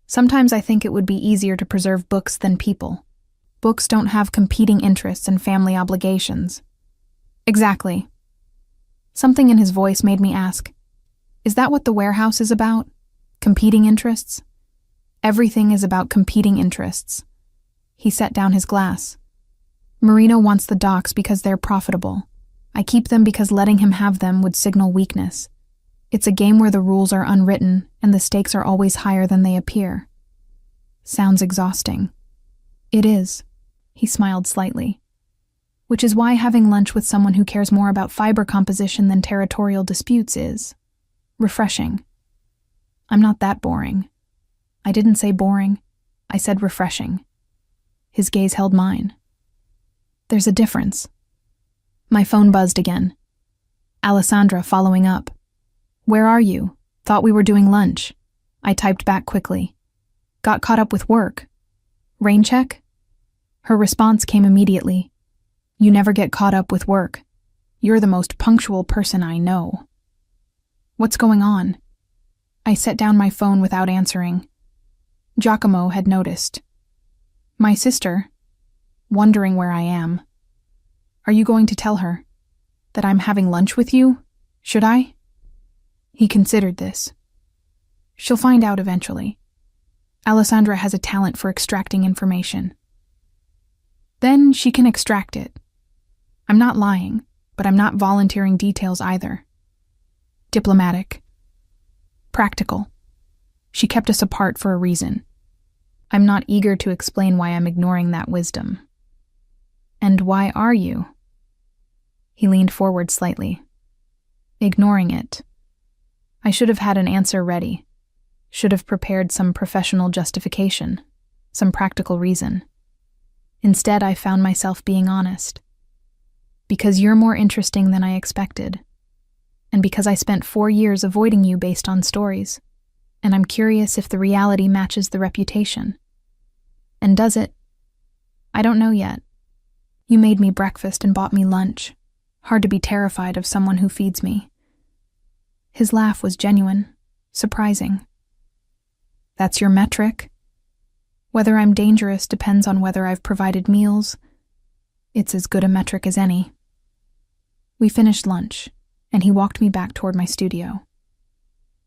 A: Sometimes I think it would be easier to preserve books than people. Books don't have competing interests and family obligations. Exactly. Something in his voice made me ask, is that what the warehouse is about? Competing interests? Everything is about competing interests. He set down his glass. Marino wants the docks because they're profitable. I keep them because letting him have them would signal weakness. It's a game where the rules are unwritten and the stakes are always higher than they appear. Sounds exhausting. It is. He smiled slightly. Which is why having lunch with someone who cares more about fiber composition than territorial disputes is refreshing. I'm not that boring. I didn't say boring. I said refreshing. His gaze held mine. There's a difference. My phone buzzed again. Alessandra following up. Where are you? Thought we were doing lunch. I typed back quickly. Got caught up with work. Rain check? Her response came immediately. You never get caught up with work. You're the most punctual person I know. What's going on? I set down my phone without answering. Giacomo had noticed. My sister, wondering where I am. Are you going to tell her that I'm having lunch with you? Should I? He considered this. She'll find out eventually. Alessandra has a talent for extracting information. Then she can extract it. I'm not lying, but I'm not volunteering details either. Diplomatic. Practical. She kept us apart for a reason. I'm not eager to explain why I'm ignoring that wisdom. And why are you? He leaned forward slightly. Ignoring it. I should have had an answer ready. Should have prepared some professional justification, some practical reason. Instead, I found myself being honest. Because you're more interesting than I expected. And because I spent 4 years avoiding you based on stories. And I'm curious if the reality matches the reputation. And does it? I don't know yet. You made me breakfast and bought me lunch. Hard to be terrified of someone who feeds me. His laugh was genuine, surprising. That's your metric? Whether I'm dangerous depends on whether I've provided meals. It's as good a metric as any. We finished lunch, and he walked me back toward my studio.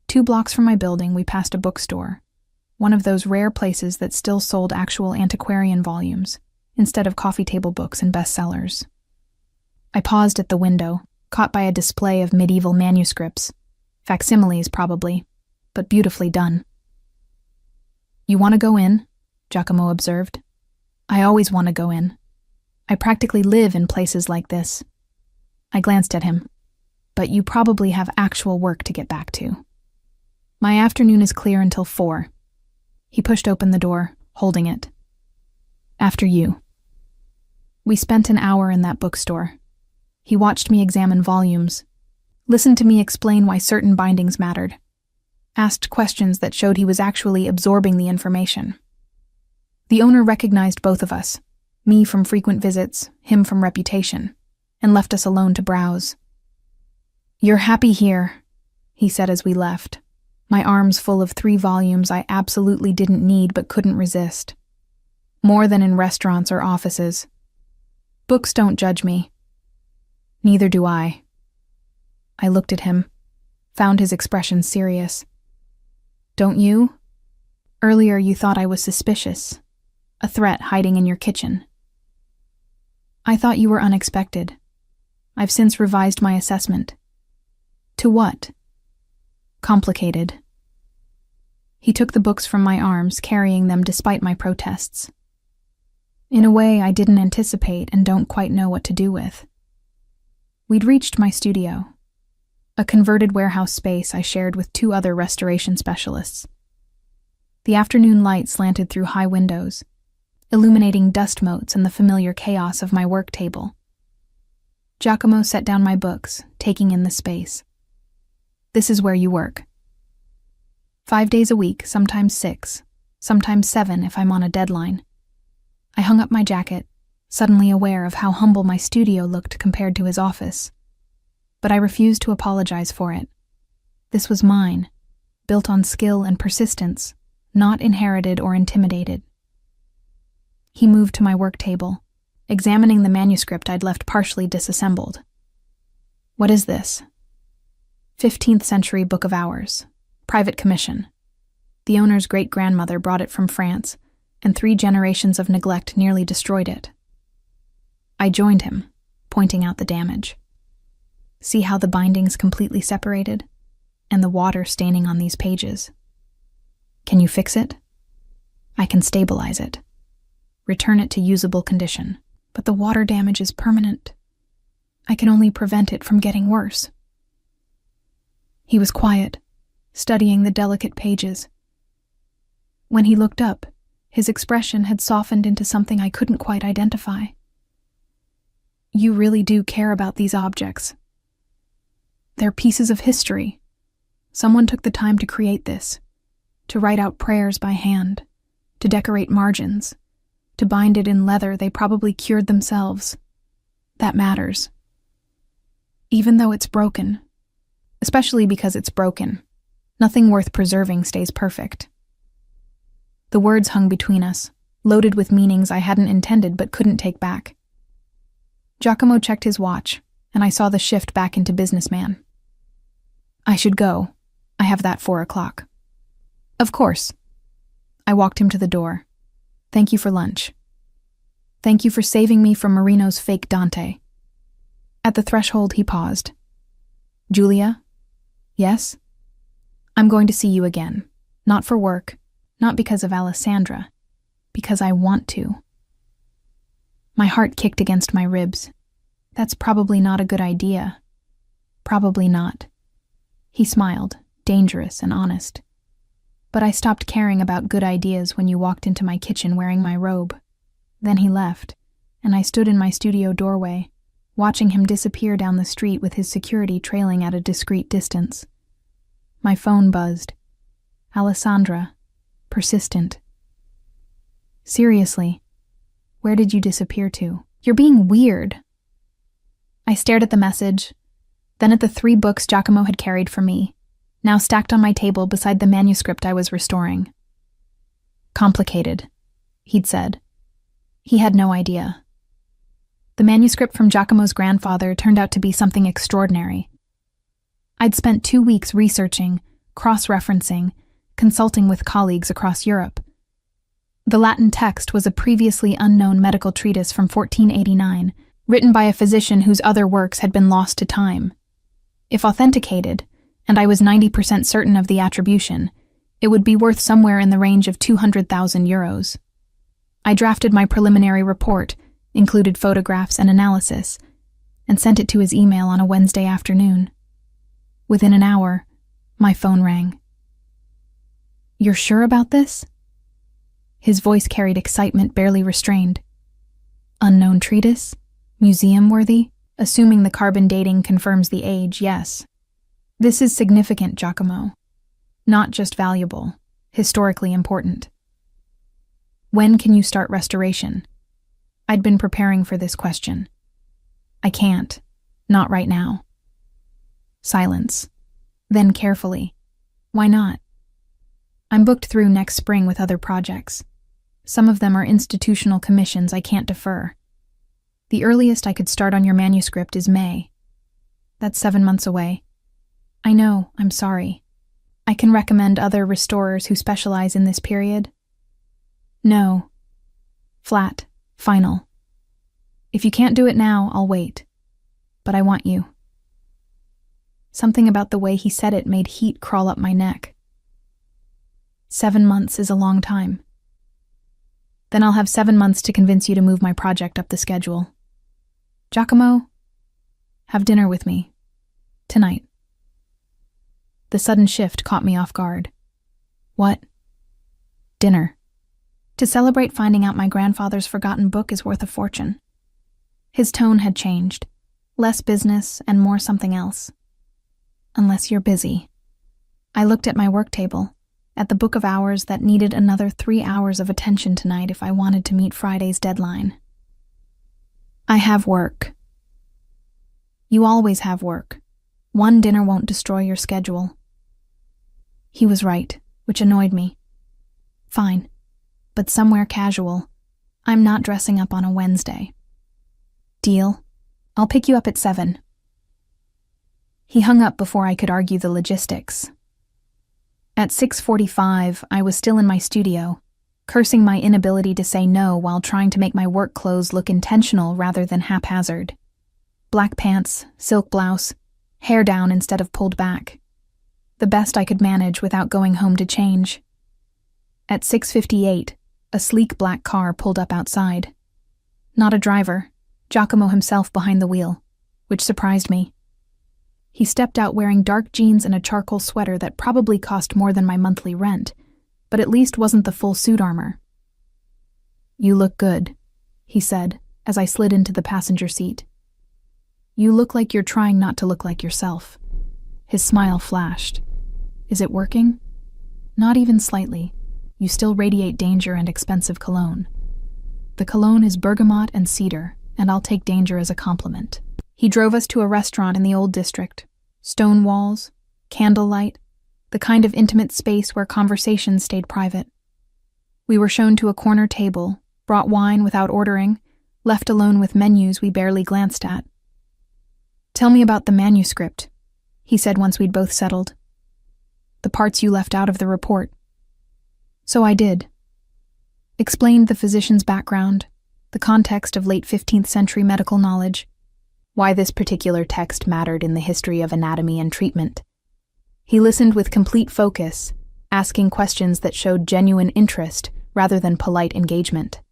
A: 2 blocks from my building, we passed a bookstore, one of those rare places that still sold actual antiquarian volumes, instead of coffee table books and bestsellers. I paused at the window, caught by a display of medieval manuscripts, facsimiles probably, but beautifully done. You want to go in? Giacomo observed. I always want to go in. I practically live in places like this. I glanced at him. But you probably have actual work to get back to. My afternoon is clear until 4. He pushed open the door, holding it. After you. We spent an hour in that bookstore. He watched me examine volumes, listened to me explain why certain bindings mattered, asked questions that showed he was actually absorbing the information. The owner recognized both of us, me from frequent visits, him from reputation, and left us alone to browse. "You're happy here," he said as we left, my arms full of 3 volumes I absolutely didn't need but couldn't resist. More than in restaurants or offices. Books don't judge me. Neither do I. I looked at him, found his expression serious. "Don't you? Earlier you thought I was suspicious, a threat hiding in your kitchen." "I thought you were unexpected. I've since revised my assessment." "To what?" "Complicated." He took the books from my arms, carrying them despite my protests. In a way I didn't anticipate and don't quite know what to do with. We'd reached my studio, a converted warehouse space I shared with 2 other restoration specialists. The afternoon light slanted through high windows, illuminating dust motes and the familiar chaos of my work table. Giacomo set down my books, taking in the space. "This is where you work." 5 days a week, sometimes 6, sometimes 7 if I'm on a deadline. I hung up my jacket, suddenly aware of how humble my studio looked compared to his office. But I refused to apologize for it. This was mine, built on skill and persistence, not inherited or intimidated. He moved to my work table, examining the manuscript I'd left partially disassembled. "What is this?" 15th century Book of Hours, private commission. The owner's great-grandmother brought it from France, and 3 generations of neglect nearly destroyed it. I joined him, pointing out the damage. "See how the binding's completely separated? And the water staining on these pages. Can you fix it?" "I can stabilize it. Return it to usable condition. But the water damage is permanent. I can only prevent it from getting worse." He was quiet, studying the delicate pages. When he looked up, his expression had softened into something I couldn't quite identify. "You really do care about these objects. They're pieces of history. Someone took the time to create this, to write out prayers by hand, to decorate margins, to bind it in leather they probably cured themselves. That matters. Even though it's broken, especially because it's broken, nothing worth preserving stays perfect." The words hung between us, loaded with meanings I hadn't intended but couldn't take back. Giacomo checked his watch, and I saw the shift back into businessman. "I should go. I have that 4 o'clock. "Of course." I walked him to the door. "Thank you for lunch. Thank you for saving me from Marino's fake Dante." At the threshold he paused. "Julia?" "Yes?" "I'm going to see you again. Not for work. Not because of Alessandra. Because I want to." My heart kicked against my ribs. That's probably not a good idea. Probably not. He smiled, dangerous and honest. But I stopped caring about good ideas when you walked into my kitchen wearing my robe. Then he left, and I stood in my studio doorway, watching him disappear down the street with his security trailing at a discreet distance. My phone buzzed. Alessandra. Persistent. "Seriously, where did you disappear to? You're being weird." I stared at the message, then at the 3 books Giacomo had carried for me, now stacked on my table beside the manuscript I was restoring. "Complicated," he'd said. He had no idea. The manuscript from Giacomo's grandfather turned out to be something extraordinary. I'd spent 2 weeks researching, cross-referencing, consulting with colleagues across Europe. The Latin text was a previously unknown medical treatise from 1489, written by a physician whose other works had been lost to time. If authenticated, and I was 90% certain of the attribution, it would be worth somewhere in the range of 200,000 euros. I drafted my preliminary report, included photographs and analysis, and sent it to his email on a Wednesday afternoon. Within an hour, my phone rang. "You're sure about this?" His voice carried excitement barely restrained. "Unknown treatise? Museum-worthy? Assuming the carbon dating confirms the age, yes. This is significant, Giacomo. Not just valuable, historically important. When can you start restoration? I'd been preparing for this question. I can't. Not right now. Silence. Then carefully. Why not? I'm booked through next spring with other projects. Some of them are institutional commissions I can't defer. The earliest I could start on your manuscript is May. That's 7 months away. I know, I'm sorry. I can recommend other restorers who specialize in this period. No. Flat. Final. If you can't do it now, I'll wait. But I want you. Something about the way he said it made heat crawl up my neck. 7 months is a long time. Then I'll have 7 months to convince you to move my project up the schedule. Giacomo, have dinner with me. Tonight. The sudden shift caught me off guard. What? Dinner. To celebrate finding out my grandfather's forgotten book is worth a fortune. His tone had changed. Less business and more something else. Unless you're busy. I looked at my work table, at the book of hours that needed another 3 hours of attention tonight if I wanted to meet Friday's deadline. I have work. You always have work. One dinner won't destroy your schedule. He was right, which annoyed me. Fine, but somewhere casual. I'm not dressing up on a Wednesday. Deal? I'll pick you up at 7. He hung up before I could argue the logistics. At 6:45, I was still in my studio, cursing my inability to say no while trying to make my work clothes look intentional rather than haphazard. Black pants, silk blouse, hair down instead of pulled back. The best I could manage without going home to change. At 6:58, a sleek black car pulled up outside. Not a driver, Giacomo himself behind the wheel, which surprised me. He stepped out wearing dark jeans and a charcoal sweater that probably cost more than my monthly rent, but at least wasn't the full suit armor. You look good, he said, as I slid into the passenger seat. You look like you're trying not to look like yourself. His smile flashed. Is it working? Not even slightly. You still radiate danger and expensive cologne. The cologne is bergamot and cedar, and I'll take danger as a compliment. He drove us to a restaurant in the old district. Stone walls, candlelight, the kind of intimate space where conversations stayed private. We were shown to a corner table, brought wine without ordering, left alone with menus we barely glanced at. Tell me about the manuscript, he said once we'd both settled. The parts you left out of the report. So I did. Explained the physician's background, the context of late 15th century medical knowledge, why this particular text mattered in the history of anatomy and treatment. He listened with complete focus, asking questions that showed genuine interest rather than polite engagement.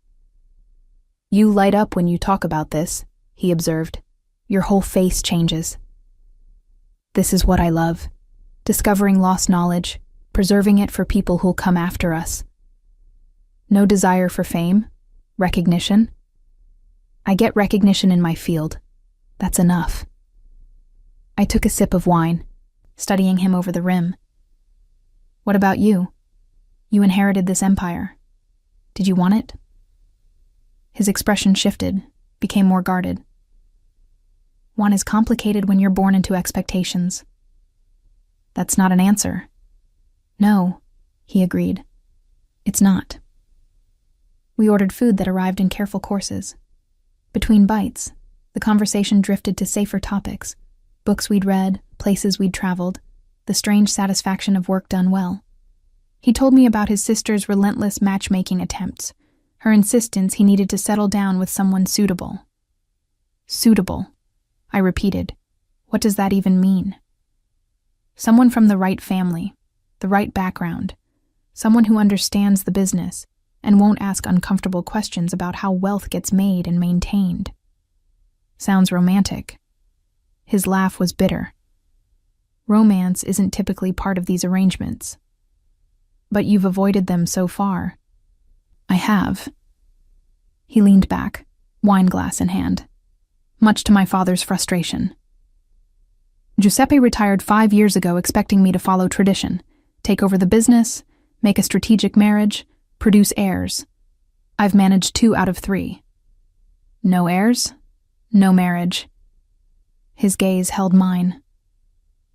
A: You light up when you talk about this, he observed. Your whole face changes. This is what I love. Discovering lost knowledge, preserving it for people who'll come after us. No desire for fame, recognition. I get recognition in my field. That's enough. I took a sip of wine, studying him over the rim. What about you? You inherited this empire. Did you want it? His expression shifted, became more guarded. One is complicated when you're born into expectations. That's not an answer. No, he agreed. It's not. We ordered food that arrived in careful courses. Between bites, the conversation drifted to safer topics, books we'd read, places we'd traveled, the strange satisfaction of work done well. He told me about his sister's relentless matchmaking attempts, her insistence he needed to settle down with someone suitable. Suitable, I repeated. What does that even mean? Someone from the right family, the right background, someone who understands the business and won't ask uncomfortable questions about how wealth gets made and maintained. Sounds romantic. His laugh was bitter. Romance isn't typically part of these arrangements. But you've avoided them so far. I have. He leaned back, wine glass in hand, much to my father's frustration. Giuseppe retired 5 years ago expecting me to follow tradition, take over the business, make a strategic marriage, produce heirs. I've managed 2 out of 3. No heirs, no marriage. His gaze held mine.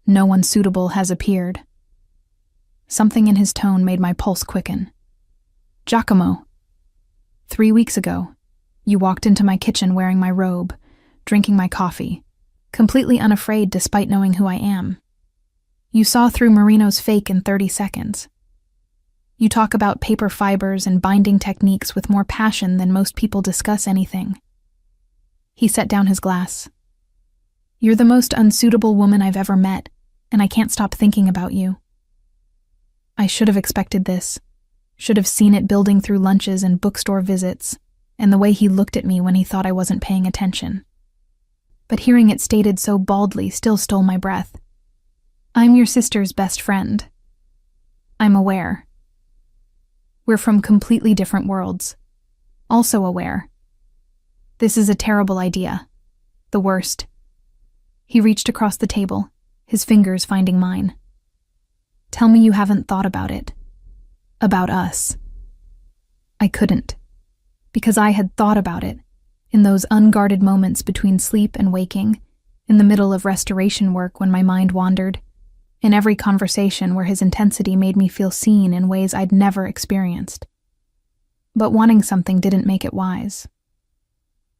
A: No one suitable has appeared. Something in his tone made my pulse quicken. Giacomo, 3 weeks ago, you walked into my kitchen wearing my robe, drinking my coffee, completely unafraid despite knowing who I am. You saw through Marino's fake in 30 seconds. You talk about paper fibers and binding techniques with more passion than most people discuss anything. He set down his glass. You're the most unsuitable woman I've ever met, and I can't stop thinking about you. I should have expected this, should have seen it building through lunches and bookstore visits, and the way he looked at me when he thought I wasn't paying attention. But hearing it stated so baldly still stole my breath. I'm your sister's best friend. I'm aware. We're from completely different worlds. Also aware. This is a terrible idea. The worst. He reached across the table, his fingers finding mine. Tell me you haven't thought about it. About us. I couldn't. Because I had thought about it, in those unguarded moments between sleep and waking, in the middle of restoration work when my mind wandered, in every conversation where his intensity made me feel seen in ways I'd never experienced. But wanting something didn't make it wise.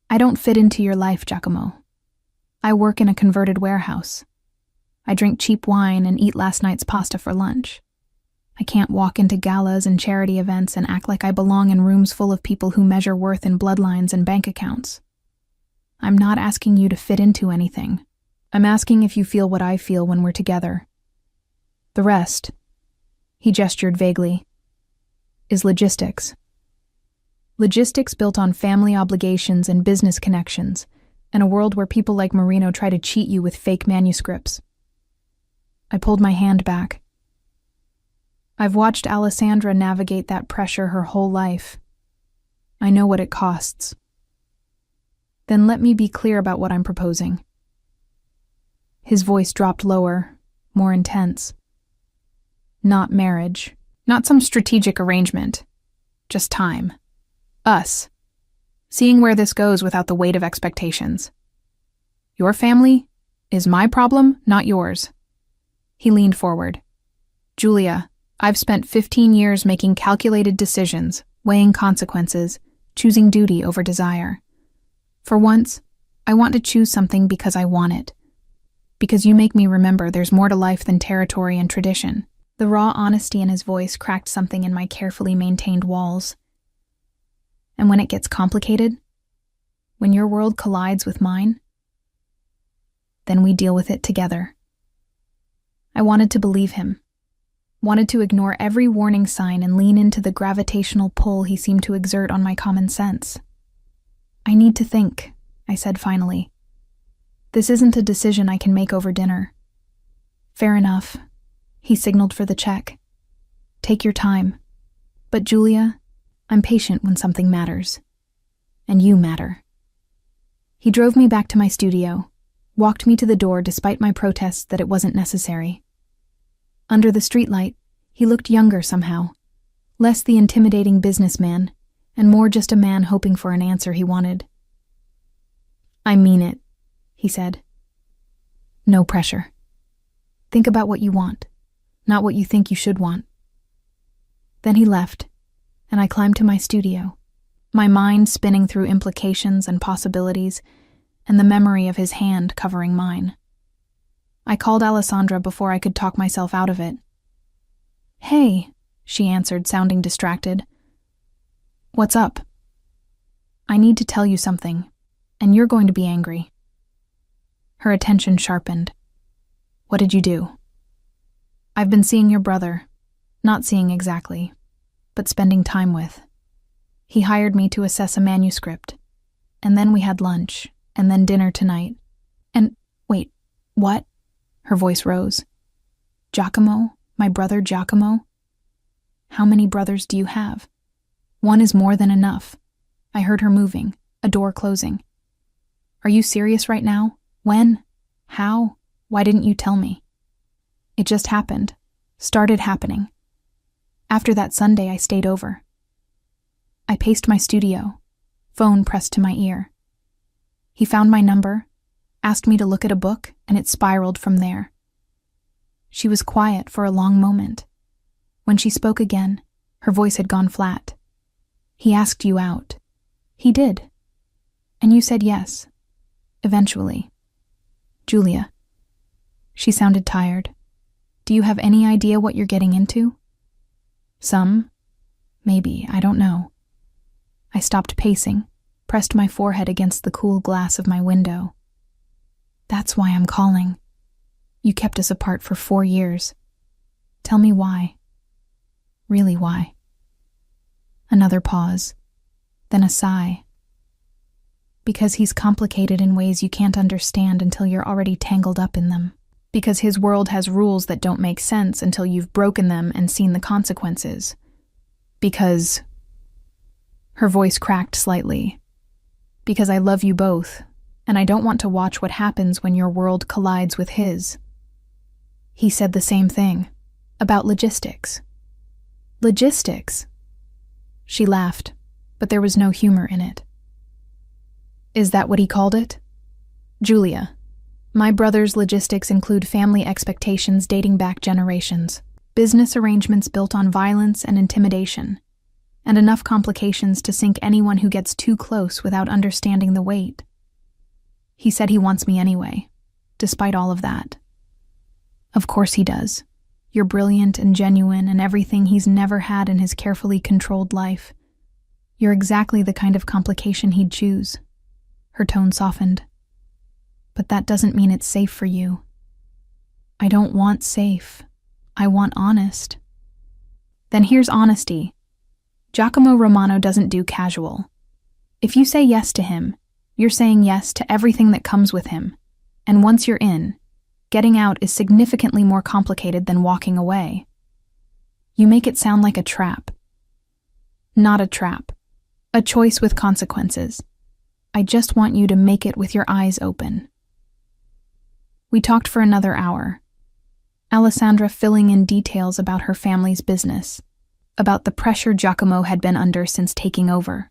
A: I don't fit into your life, Giacomo. I work in a converted warehouse. I drink cheap wine and eat last night's pasta for lunch. I can't walk into galas and charity events and act like I belong in rooms full of people who measure worth in bloodlines and bank accounts. I'm not asking you to fit into anything. I'm asking if you feel what I feel when we're together. The rest, he gestured vaguely, is logistics. Logistics built on family obligations and business connections, and a world where people like Marino try to cheat you with fake manuscripts. I pulled my hand back. I've watched Alessandra navigate that pressure her whole life. I know what it costs. Then let me be clear about what I'm proposing. His voice dropped lower, more intense. Not marriage, not some strategic arrangement, just time. Us. Seeing where this goes without the weight of expectations. Your family is my problem, not yours. He leaned forward. Julia, I've spent 15 years making calculated decisions, weighing consequences, choosing duty over desire. For once, I want to choose something because I want it. Because you make me remember there's more to life than territory and tradition. The raw honesty in his voice cracked something in my carefully maintained walls. And when it gets complicated, when your world collides with mine, then we deal with it together. I wanted to believe him, wanted to ignore every warning sign and lean into the gravitational pull he seemed to exert on my common sense. I need to think, I said finally. This isn't a decision I can make over dinner. Fair enough. He signaled for the check. Take your time. But Julia, I'm patient when something matters. And you matter. He drove me back to my studio, walked me to the door despite my protests that it wasn't necessary. Under the streetlight, he looked younger somehow, less the intimidating businessman, and more just a man hoping for an answer he wanted. I mean it, he said. No pressure. Think about what you want, not what you think you should want. Then he left, and I climbed to my studio, my mind spinning through implications and possibilities, and the memory of his hand covering mine. I called Alessandra before I could talk myself out of it. Hey, she answered, sounding distracted. What's up? I need to tell you something, and you're going to be angry. Her attention sharpened. What did you do? I've been seeing your brother. Not seeing exactly, but spending time with. He hired me to assess a manuscript, and then we had lunch, and then dinner tonight. And, wait, what? Her voice rose. Giacomo? My brother Giacomo? How many brothers do you have? One is more than enough. I heard her moving, a door closing. Are you serious right now? When? How? Why didn't you tell me? It just happened. Started happening. After that Sunday, I stayed over. I paced my studio, phone pressed to my ear. He found my number, asked me to look at a book, and it spiraled from there. She was quiet for a long moment. When she spoke again, her voice had gone flat. He asked you out. He did. And you said yes. Eventually. Julia. She sounded tired. Do you have any idea what you're getting into? Some. Maybe, I don't know. I stopped pacing, pressed my forehead against the cool glass of my window. That's why I'm calling. You kept us apart for 4 years. Tell me why. Really why? Another pause, then a sigh. Because he's complicated in ways you can't understand until you're already tangled up in them. Because his world has rules that don't make sense until you've broken them and seen the consequences. Because... Her voice cracked slightly. Because I love you both, and I don't want to watch what happens when your world collides with his. He said the same thing, about logistics. Logistics? She laughed, but there was no humor in it. Is that what he called it? Julia, my brother's logistics include family expectations dating back generations, business arrangements built on violence and intimidation, and enough complications to sink anyone who gets too close without understanding the weight. He said he wants me anyway, despite all of that. Of course he does. You're brilliant and genuine and everything he's never had in his carefully controlled life. You're exactly the kind of complication he'd choose. Her tone softened. But that doesn't mean it's safe for you. I don't want safe. I want honest. Then here's honesty. Giacomo Romano doesn't do casual. If you say yes to him, you're saying yes to everything that comes with him. And once you're in, getting out is significantly more complicated than walking away. You make it sound like a trap. Not a trap. A choice with consequences. I just want you to make it with your eyes open. We talked for another hour. Alessandra filling in details about her family's business, about the pressure Giacomo had been under since taking over,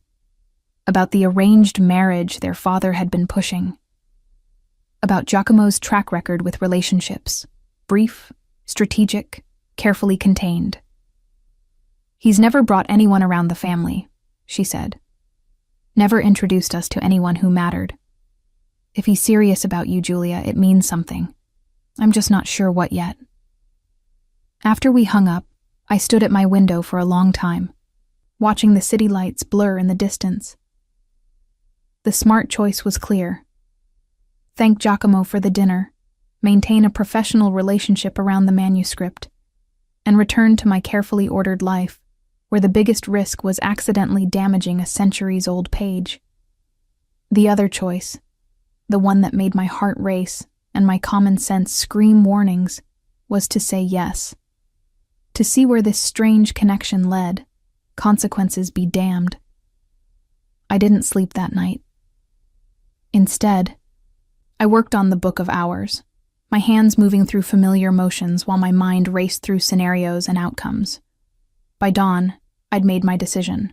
A: about the arranged marriage their father had been pushing, about Giacomo's track record with relationships, brief, strategic, carefully contained. He's never brought anyone around the family, she said. Never introduced us to anyone who mattered. If he's serious about you, Julia, it means something. I'm just not sure what yet. After we hung up, I stood at my window for a long time, watching the city lights blur in the distance. The smart choice was clear. Thank Giacomo for the dinner, maintain a professional relationship around the manuscript, and return to my carefully ordered life, where the biggest risk was accidentally damaging a centuries-old page. The other choice, the one that made my heart race and my common sense scream warnings, was to say yes. To see where this strange connection led, consequences be damned. I didn't sleep that night. Instead, I worked on the Book of Hours, my hands moving through familiar motions while my mind raced through scenarios and outcomes. By dawn, I'd made my decision.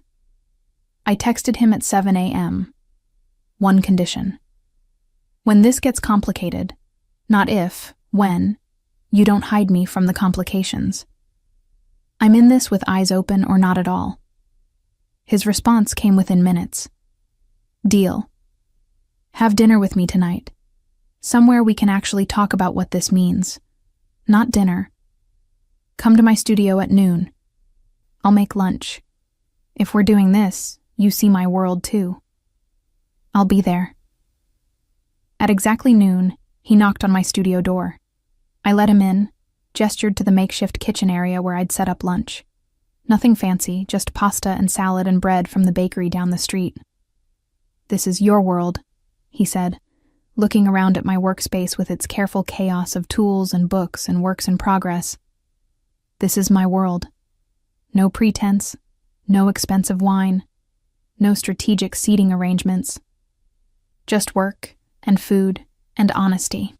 A: I texted him at 7 a.m. One condition. When this gets complicated, not if, when, you don't hide me from the complications. I'm in this with eyes open or not at all. His response came within minutes. Deal. Have dinner with me tonight. Somewhere we can actually talk about what this means. Not dinner. Come to my studio at noon. I'll make lunch. If we're doing this, you see my world too. I'll be there. At exactly noon, he knocked on my studio door. I let him in, gestured to the makeshift kitchen area where I'd set up lunch. Nothing fancy, just pasta and salad and bread from the bakery down the street. This is your world, he said, looking around at my workspace with its careful chaos of tools and books and works in progress. This is my world. No pretense, no expensive wine, no strategic seating arrangements. Just work and food and honesty.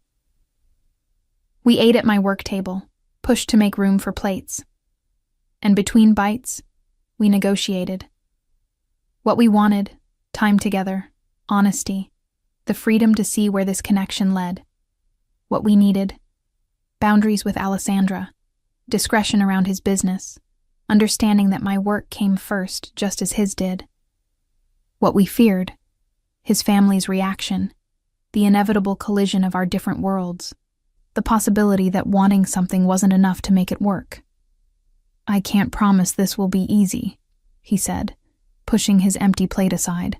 A: We ate at my work table, pushed to make room for plates. And between bites, we negotiated. What we wanted, time together, honesty, the freedom to see where this connection led. What we needed, boundaries with Alessandra, discretion around his business, understanding that my work came first just as his did. What we feared, his family's reaction, the inevitable collision of our different worlds, the possibility that wanting something wasn't enough to make it work. I can't promise this will be easy, he said, pushing his empty plate aside.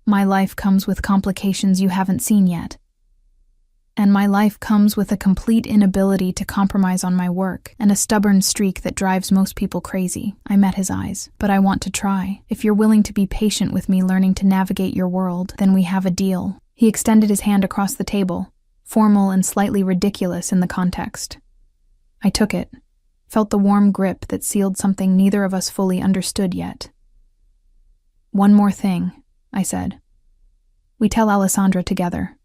A: My life comes with complications you haven't seen yet. And my life comes with a complete inability to compromise on my work and a stubborn streak that drives most people crazy. I met his eyes. But I want to try. If you're willing to be patient with me learning to navigate your world, then we have a deal. He extended his hand across the table, formal and slightly ridiculous in the context. I took it, felt the warm grip that sealed something neither of us fully understood yet. One more thing, I said. We tell Alessandra together.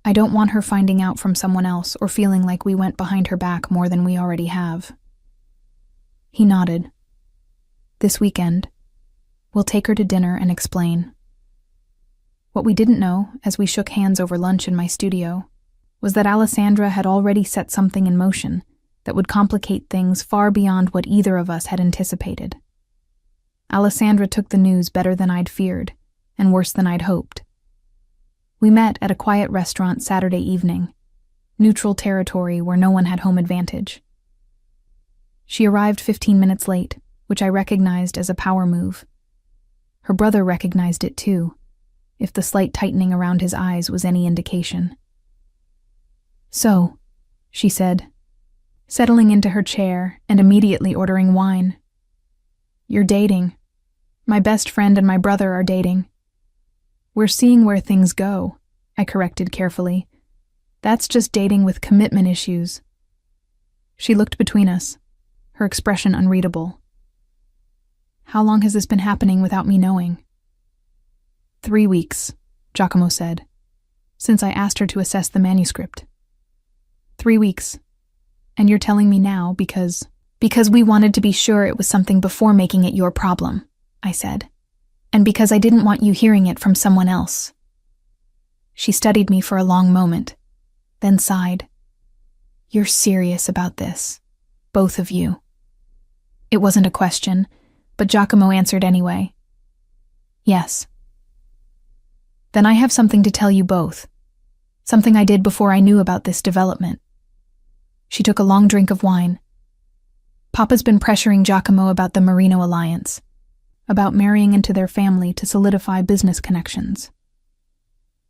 A: I don't want her finding out from someone else or feeling like we went behind her back more than we already have. He nodded. This weekend, we'll take her to dinner and explain. What we didn't know, as we shook hands over lunch in my studio, was that Alessandra had already set something in motion that would complicate things far beyond what either of us had anticipated. Alessandra took the news better than I'd feared, and worse than I'd hoped. We met at a quiet restaurant Saturday evening, neutral territory where no one had home advantage. She arrived 15 minutes late, which I recognized as a power move. Her brother recognized it too, if the slight tightening around his eyes was any indication. So, she said, settling into her chair and immediately ordering wine. You're dating. My best friend and my brother are dating. We're seeing where things go, I corrected carefully. That's just dating with commitment issues. She looked between us, her expression unreadable. How long has this been happening without me knowing? 3 weeks, Giacomo said, since I asked her to assess the manuscript. 3 weeks. And you're telling me now because we wanted to be sure it was something before making it your problem, I said. And because I didn't want you hearing it from someone else. She studied me for a long moment, then sighed. You're serious about this, both of you. It wasn't a question, but Giacomo answered anyway. Yes. Then I have something to tell you both, something I did before I knew about this development. She took a long drink of wine. Papa's been pressuring Giacomo about the Marino alliance, about marrying into their family to solidify business connections.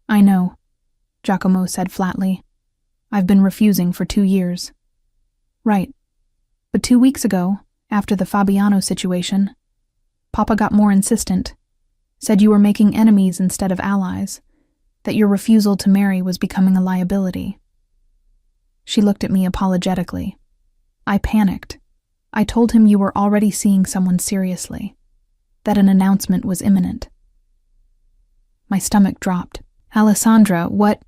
A: I know, Giacomo said flatly. I've been refusing for 2 years. Right. But 2 weeks ago, after the Fabiano situation, Papa got more insistent, said you were making enemies instead of allies, that your refusal to marry was becoming a liability. She looked at me apologetically. I panicked. I told him you were already seeing someone seriously, that an announcement was imminent. My stomach dropped. Alessandra, what?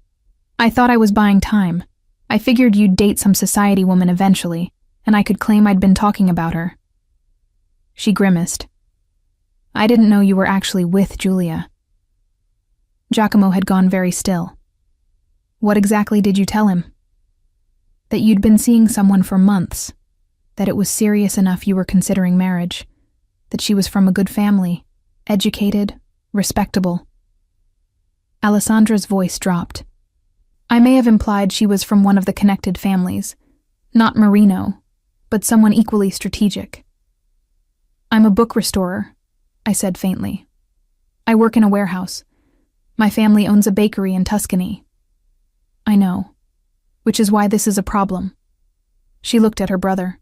A: I thought I was buying time. I figured you'd date some society woman eventually, and I could claim I'd been talking about her. She grimaced. I didn't know you were actually with Julia. Giacomo had gone very still. What exactly did you tell him? That you'd been seeing someone for months, that it was serious enough you were considering marriage, that she was from a good family, educated, respectable. Alessandra's voice dropped. I may have implied she was from one of the connected families, not Marino, but someone equally strategic. I'm a book restorer, I said faintly. I work in a warehouse. My family owns a bakery in Tuscany. I know, which is why this is a problem. She looked at her brother.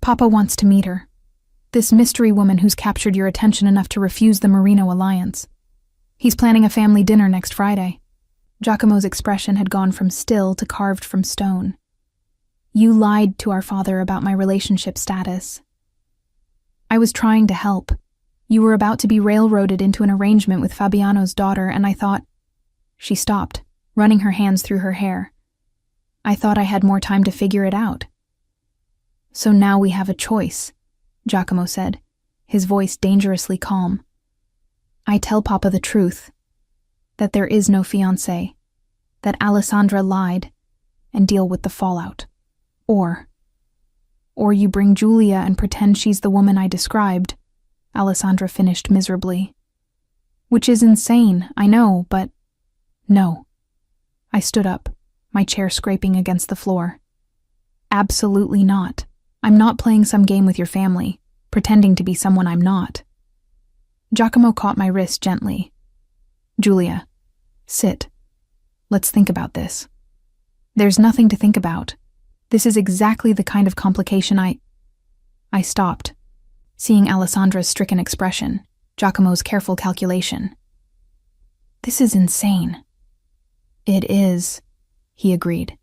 A: Papa wants to meet her. This mystery woman who's captured your attention enough to refuse the Marino alliance. He's planning a family dinner next Friday. Giacomo's expression had gone from still to carved from stone. You lied to our father about my relationship status. I was trying to help. You were about to be railroaded into an arrangement with Fabiano's daughter, and I thought... She stopped, running her hands through her hair. I thought I had more time to figure it out. So now we have a choice, Giacomo said, his voice dangerously calm. I tell Papa the truth, that there is no fiancé, that Alessandra lied, and deal with the fallout. Or you bring Julia and pretend she's the woman I described, Alessandra finished miserably. Which is insane, I know, but no. I stood up, my chair scraping against the floor. Absolutely not. I'm not playing some game with your family, pretending to be someone I'm not. Giacomo caught my wrist gently. Julia, sit. Let's think about this. There's nothing to think about. This is exactly the kind of complication I stopped, seeing Alessandra's stricken expression, Giacomo's careful calculation. This is insane. It is, he agreed.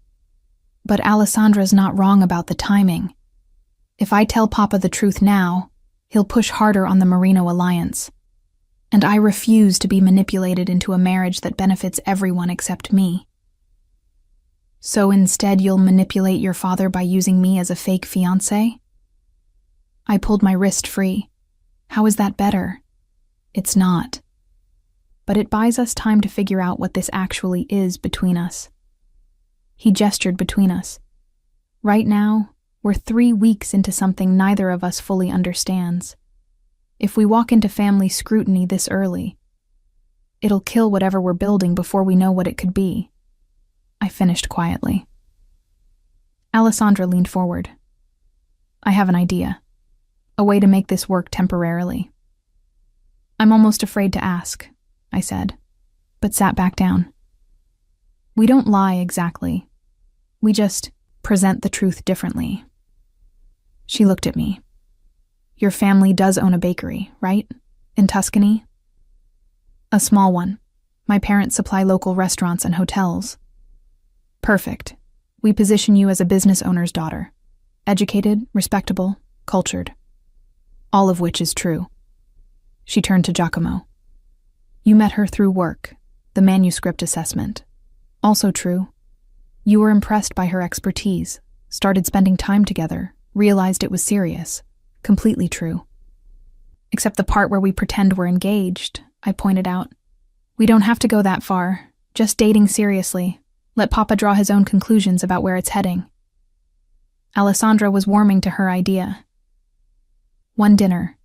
A: But Alessandra's not wrong about the timing. If I tell Papa the truth now, he'll push harder on the Marino alliance. And I refuse to be manipulated into a marriage that benefits everyone except me. So instead you'll manipulate your father by using me as a fake fiancé? I pulled my wrist free. How is that better? It's not. But it buys us time to figure out what this actually is between us. He gestured between us. Right now, we're 3 weeks into something neither of us fully understands. If we walk into family scrutiny this early, it'll kill whatever we're building before we know what it could be. I finished quietly. Alessandra leaned forward. I have an idea. A way to make this work temporarily. I'm almost afraid to ask, I said, but sat back down. We don't lie exactly. We just present the truth differently. She looked at me. Your family does own a bakery, right? In Tuscany? A small one. My parents supply local restaurants and hotels. Perfect. We position you as a business owner's daughter. Educated, respectable, cultured. All of which is true. She turned to Giacomo. You met her through work, the manuscript assessment. Also true. You were impressed by her expertise, started spending time together, realized it was serious. Completely true. Except the part where we pretend we're engaged, I pointed out. We don't have to go that far, just dating seriously. Let Papa draw his own conclusions about where it's heading. Alessandra was warming to her idea. One dinner.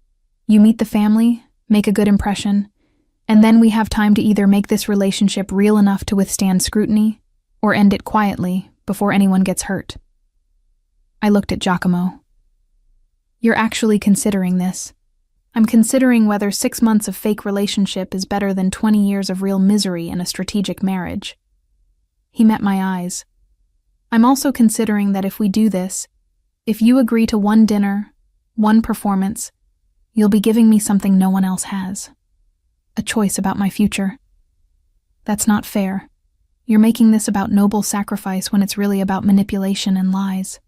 A: You meet the family, make a good impression, and then we have time to either make this relationship real enough to withstand scrutiny, or end it quietly before anyone gets hurt. I looked at Giacomo. You're actually considering this. I'm considering whether 6 months of fake relationship is better than 20 years of real misery in a strategic marriage. He met my eyes. I'm also considering that if we do this, if you agree to one dinner, one performance, you'll be giving me something no one else has. A choice about my future. That's not fair. You're making this about noble sacrifice when it's really about manipulation and lies.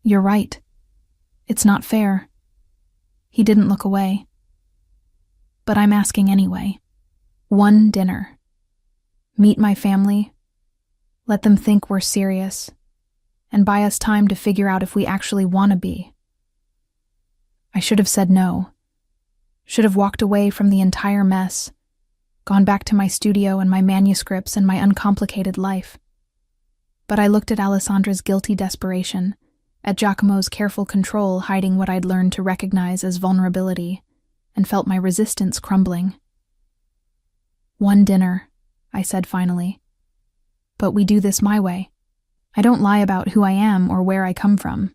A: You're right. It's not fair. He didn't look away. But I'm asking anyway. One dinner. Meet my family. Let them think we're serious. And buy us time to figure out if we actually want to be. I should have said no. Should have walked away from the entire mess. Gone back to my studio and my manuscripts and my uncomplicated life. But I looked at Alessandra's guilty desperation, at Giacomo's careful control hiding what I'd learned to recognize as vulnerability, and felt my resistance crumbling. One dinner, I said finally. But we do this my way. I don't lie about who I am or where I come from.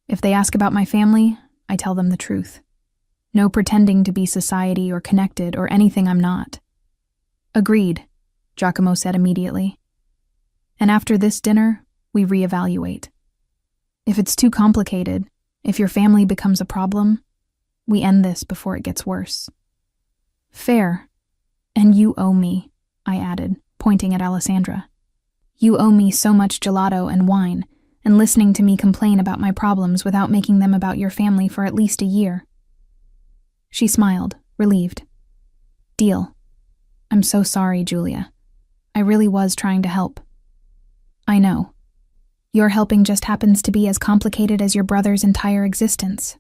A: If they ask about my family, I tell them the truth. No pretending to be society or connected or anything I'm not. Agreed, Giacomo said immediately. And after this dinner, we reevaluate. If it's too complicated, if your family becomes a problem, we end this before it gets worse. Fair. And you owe me, I added, pointing at Alessandra. You owe me so much gelato and wine, and listening to me complain about my problems without making them about your family for at least a year. She smiled, relieved. Deal. I'm so sorry, Julia. I really was trying to help. I know. Your helping just happens to be as complicated as your brother's entire existence.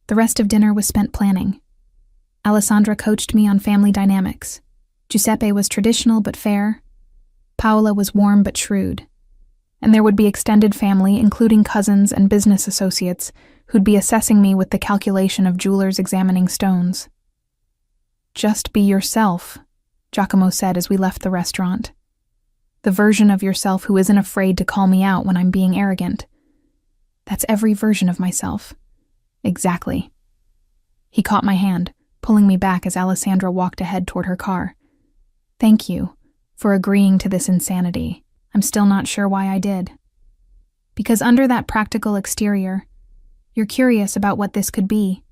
A: The rest of dinner was spent planning. Alessandra coached me on family dynamics. Giuseppe was traditional but fair. Paola was warm but shrewd. And there would be extended family, including cousins and business associates, who'd be assessing me with the calculation of jewelers examining stones. Just be yourself, Giacomo said as we left the restaurant. The version of yourself who isn't afraid to call me out when I'm being arrogant. That's every version of myself. Exactly. He caught my hand, pulling me back as Alessandra walked ahead toward her car. Thank you for agreeing to this insanity. I'm still not sure why I did. Because under that practical exterior, you're curious about what this could be.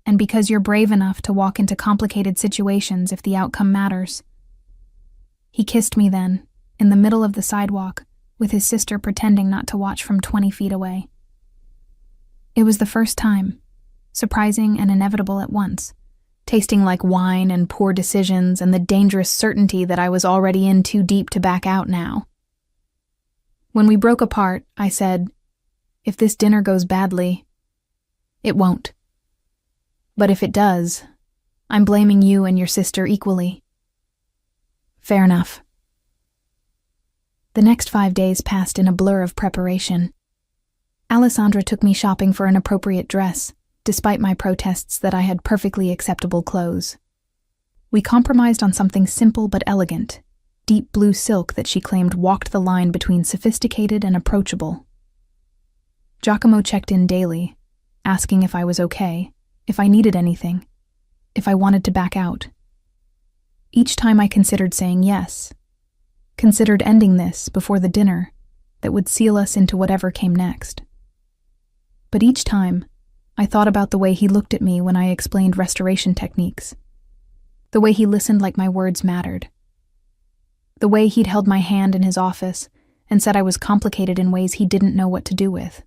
A: And because you're brave enough to walk into complicated situations if the outcome matters. He kissed me then, in the middle of the sidewalk, with his sister pretending not to watch from 20 feet away. It was the first time, surprising and inevitable at once, tasting like wine and poor decisions and the dangerous certainty that I was already in too deep to back out now. When we broke apart, I said, if this dinner goes badly, it won't. But if it does, I'm blaming you and your sister equally. Fair enough. The next 5 days passed in a blur of preparation. Alessandra took me shopping for an appropriate dress, despite my protests that I had perfectly acceptable clothes. We compromised on something simple but elegant, deep blue silk that she claimed walked the line between sophisticated and approachable. Giacomo checked in daily, asking if I was okay, if I needed anything, if I wanted to back out. Each time I considered saying yes, considered ending this before the dinner that would seal us into whatever came next. But each time, I thought about the way he looked at me when I explained restoration techniques, the way he listened like my words mattered, the way he'd held my hand in his office and said I was complicated in ways he didn't know what to do with.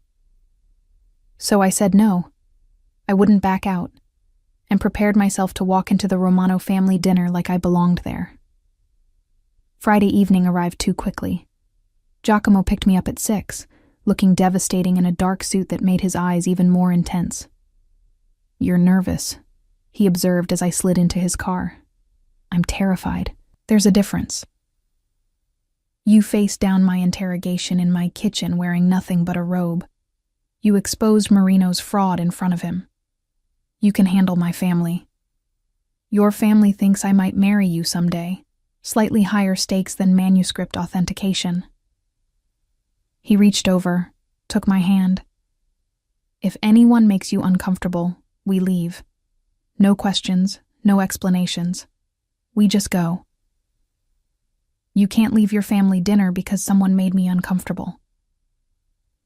A: So I said no, I wouldn't back out, and prepared myself to walk into the Romano family dinner like I belonged there. Friday evening arrived too quickly. Giacomo picked me up at 6, looking devastating in a dark suit that made his eyes even more intense. You're nervous, he observed as I slid into his car. I'm terrified. There's a difference. You faced down my interrogation in my kitchen wearing nothing but a robe. You exposed Marino's fraud in front of him. You can handle my family. Your family thinks I might marry you someday, slightly higher stakes than manuscript authentication. He reached over, took my hand. If anyone makes you uncomfortable, we leave. No questions, no explanations. We just go. You can't leave your family dinner because someone made me uncomfortable.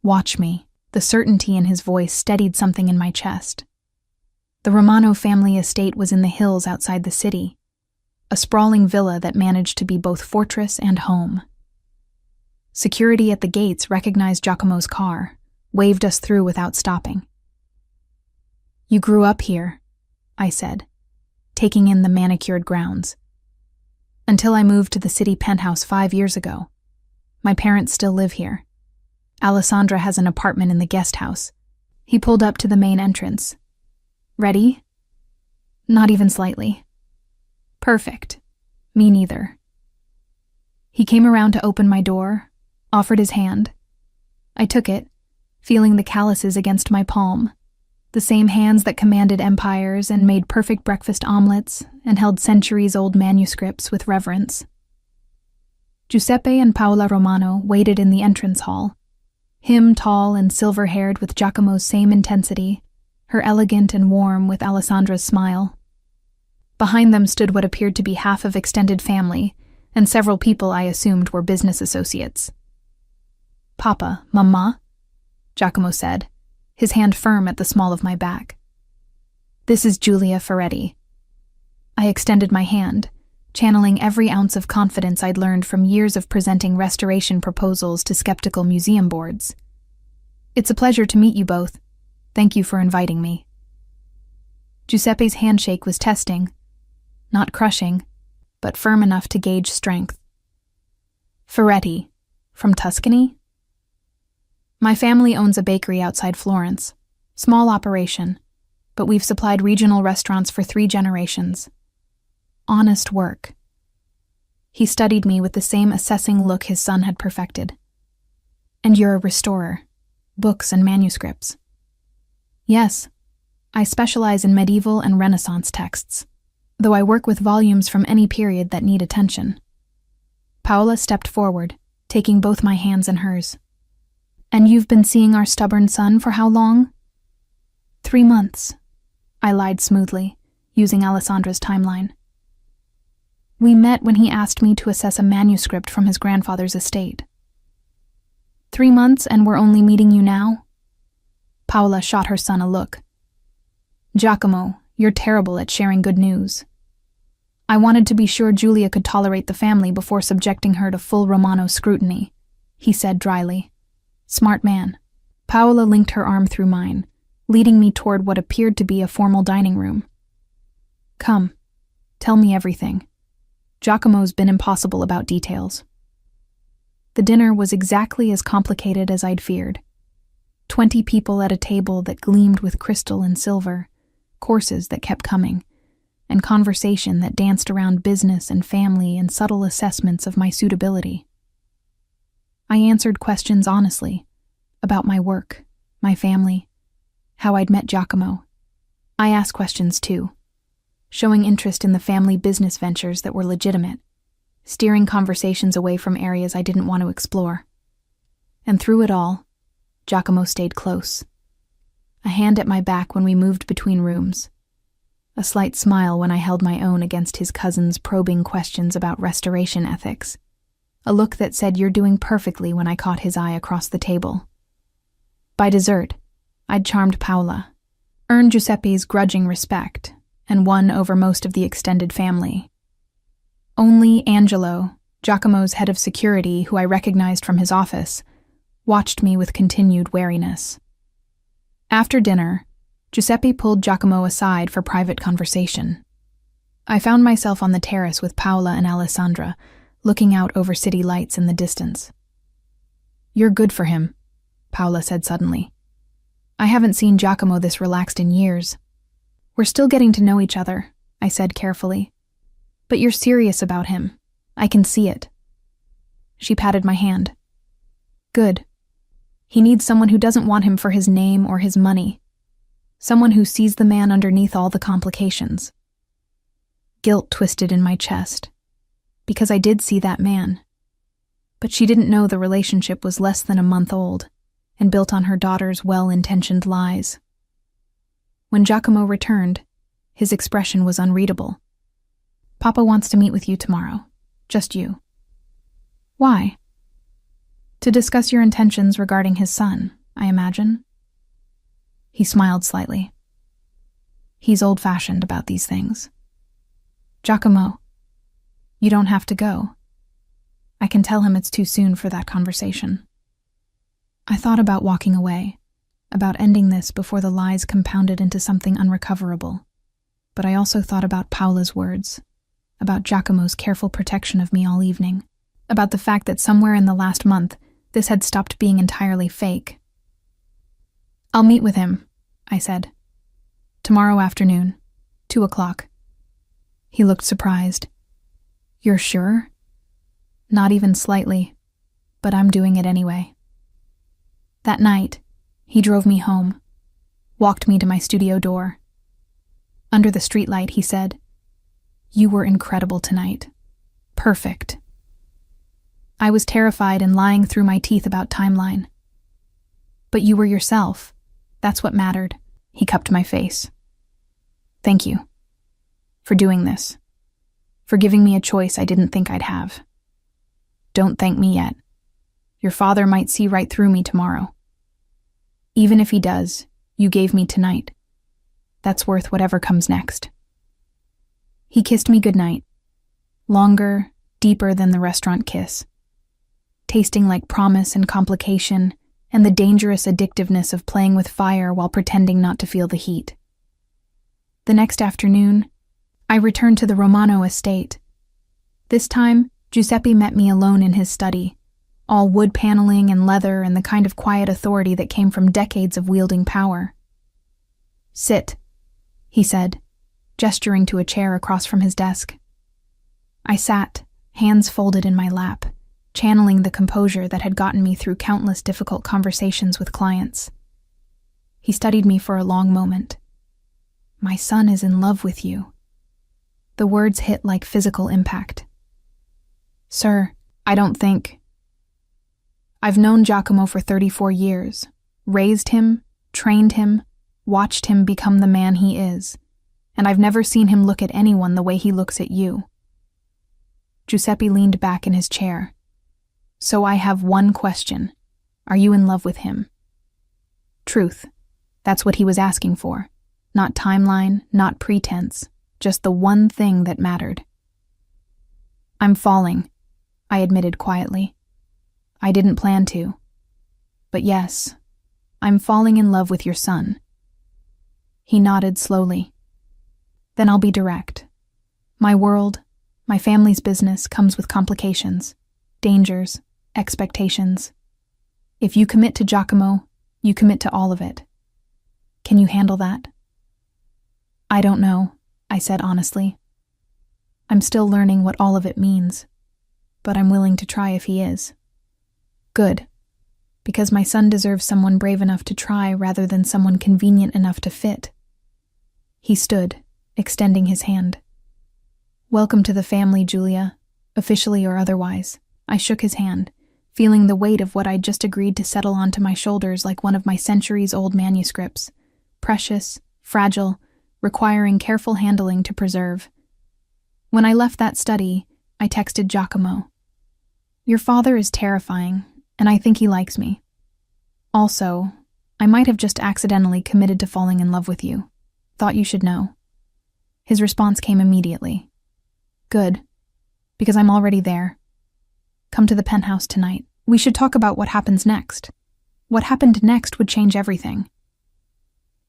A: Watch me. The certainty in his voice steadied something in my chest. The Romano family estate was in the hills outside the city, a sprawling villa that managed to be both fortress and home. Security at the gates recognized Giacomo's car, waved us through without stopping. You grew up here, I said, taking in the manicured grounds. Until I moved to the city penthouse 5 years ago. My parents still live here. Alessandra has an apartment in the guest house. He pulled up to the main entrance. Ready? Not even slightly. Perfect. Me neither. He came around to open my door, offered his hand. I took it, feeling the calluses against my palm, the same hands that commanded empires and made perfect breakfast omelets and held centuries-old manuscripts with reverence. Giuseppe and Paola Romano waited in the entrance hall, him tall and silver-haired with Giacomo's same intensity, her elegant and warm with Alessandra's smile. Behind them stood what appeared to be half of extended family, and several people I assumed were business associates. Papa, Mamma, Giacomo said, his hand firm at the small of my back. This is Giulia Ferretti. I extended my hand, channeling every ounce of confidence I'd learned from years of presenting restoration proposals to skeptical museum boards. It's a pleasure to meet you both. Thank you for inviting me. Giuseppe's handshake was testing, not crushing, but firm enough to gauge strength. Ferretti, From Tuscany? My family owns a bakery outside Florence. Small operation, but we've supplied regional restaurants for 3 generations. Honest work. He studied me with the same assessing look his son had perfected. And you're a restorer. Books and manuscripts. Yes, I specialize in medieval and Renaissance texts, though I work with volumes from any period that need attention. Paola stepped forward, taking both my hands in hers. And you've been seeing our stubborn son for how long? 3 months, I lied smoothly, using Alessandra's timeline. We met when he asked me to assess a manuscript from his grandfather's estate. 3 months and we're only meeting you now? Paola shot her son a look. Giacomo, you're terrible at sharing good news. I wanted to be sure Giulia could tolerate the family before subjecting her to full Romano scrutiny, he said dryly. Smart man. Paola linked her arm through mine, leading me toward what appeared to be a formal dining room. Come, tell me everything. Giacomo's been impossible about details. The dinner was exactly as complicated as I'd feared. 20 people at a table that gleamed with crystal and silver, courses that kept coming, and conversation that danced around business and family and subtle assessments of my suitability. I answered questions honestly, about my work, my family, how I'd met Giacomo. I asked questions too, showing interest in the family business ventures that were legitimate, steering conversations away from areas I didn't want to explore. And through it all, Giacomo stayed close. A hand at my back when we moved between rooms. A slight smile when I held my own against his cousin's probing questions about restoration ethics. A look that said you're doing perfectly when I caught his eye across the table. By dessert, I'd charmed Paola, earned Giuseppe's grudging respect, and won over most of the extended family. Only Angelo, Giacomo's head of security, who I recognized from his office, watched me with continued wariness. After dinner, Giuseppe pulled Giacomo aside for private conversation. I found myself on the terrace with Paola and Alessandra, looking out over city lights in the distance. You're good for him, Paola said suddenly. I haven't seen Giacomo this relaxed in years. We're still getting to know each other, I said carefully. But you're serious about him. I can see it. She patted my hand. Good. He needs someone who doesn't want him for his name or his money. Someone who sees the man underneath all the complications. Guilt twisted in my chest, because I did see that man. But she didn't know the relationship was less than a month old and built on her daughter's well-intentioned lies. When Giacomo returned, his expression was unreadable. Papa wants to meet with you tomorrow. Just you. Why? To discuss your intentions regarding his son, I imagine. He smiled slightly. He's old-fashioned about these things. Giacomo, you don't have to go. I can tell him it's too soon for that conversation. I thought about walking away, about ending this before the lies compounded into something unrecoverable. But I also thought about Paola's words, about Giacomo's careful protection of me all evening, about the fact that somewhere in the last month, this had stopped being entirely fake. I'll meet with him, I said. Tomorrow afternoon, 2:00. He looked surprised. You're sure? Not even slightly, but I'm doing it anyway. That night, he drove me home, walked me to my studio door. Under the streetlight, he said, You were incredible tonight. Perfect. I was terrified and lying through my teeth about timeline. But you were yourself. That's what mattered. He cupped my face. Thank you. For doing this. For giving me a choice I didn't think I'd have. Don't thank me yet. Your father might see right through me tomorrow. Even if he does, you gave me tonight. That's worth whatever comes next. He kissed me goodnight. Longer, deeper than the restaurant kiss. Tasting like promise and complication, and the dangerous addictiveness of playing with fire while pretending not to feel the heat. The next afternoon, I returned to the Romano estate. This time, Giuseppe met me alone in his study, all wood paneling and leather and the kind of quiet authority that came from decades of wielding power. "Sit," he said, gesturing to a chair across from his desk. I sat, hands folded in my lap, channeling the composure that had gotten me through countless difficult conversations with clients. He studied me for a long moment. "My son is in love with you." The words hit like physical impact. "Sir, I don't think..." I've known Giacomo for 34 years, raised him, trained him, watched him become the man he is, and I've never seen him look at anyone the way he looks at you. Giuseppe leaned back in his chair. "So I have one question. Are you in love with him?" Truth. That's what he was asking for. Not timeline, not pretense, just the one thing that mattered. "I'm falling," I admitted quietly. "I didn't plan to. But yes, I'm falling in love with your son." He nodded slowly. "Then I'll be direct. My world, my family's business comes with complications, dangers, expectations. If you commit to Giacomo, you commit to all of it. Can you handle that?" "I don't know," I said honestly. "I'm still learning what all of it means, but I'm willing to try if he is." "Good, because my son deserves someone brave enough to try rather than someone convenient enough to fit." He stood, extending his hand. "Welcome to the family, Julia, officially or otherwise." I shook his hand, feeling the weight of what I'd just agreed to settle onto my shoulders like one of my centuries-old manuscripts, precious, fragile, requiring careful handling to preserve. When I left that study, I texted Giacomo. "Your father is terrifying, and I think he likes me. Also, I might have just accidentally committed to falling in love with you. Thought you should know." His response came immediately. "Good, because I'm already there. Come to the penthouse tonight. We should talk about what happens next. What happened next would change everything."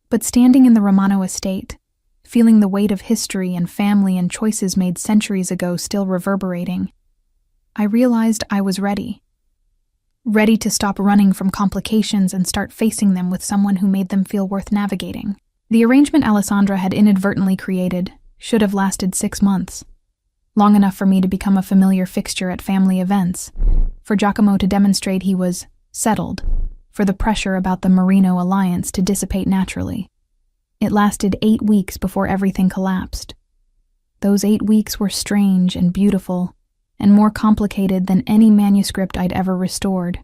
A: But standing in the Romano estate, feeling the weight of history and family and choices made centuries ago still reverberating, I realized I was ready. Ready to stop running from complications and start facing them with someone who made them feel worth navigating. The arrangement Alessandra had inadvertently created should have lasted 6 months. Long enough for me to become a familiar fixture at family events, for Giacomo to demonstrate he was settled, for the pressure about the Marino alliance to dissipate naturally. It lasted 8 weeks before everything collapsed. Those 8 weeks were strange and beautiful, and more complicated than any manuscript I'd ever restored.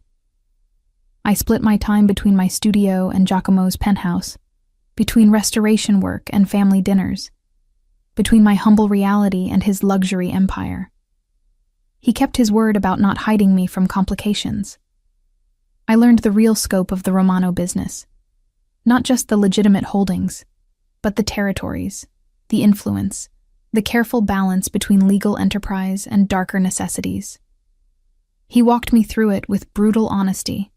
A: I split my time between my studio and Giacomo's penthouse, between restoration work and family dinners, between my humble reality and his luxury empire. He kept his word about not hiding me from complications. I learned the real scope of the Romano business, not just the legitimate holdings, but the territories, the influence, the careful balance between legal enterprise and darker necessities. He walked me through it with brutal honesty,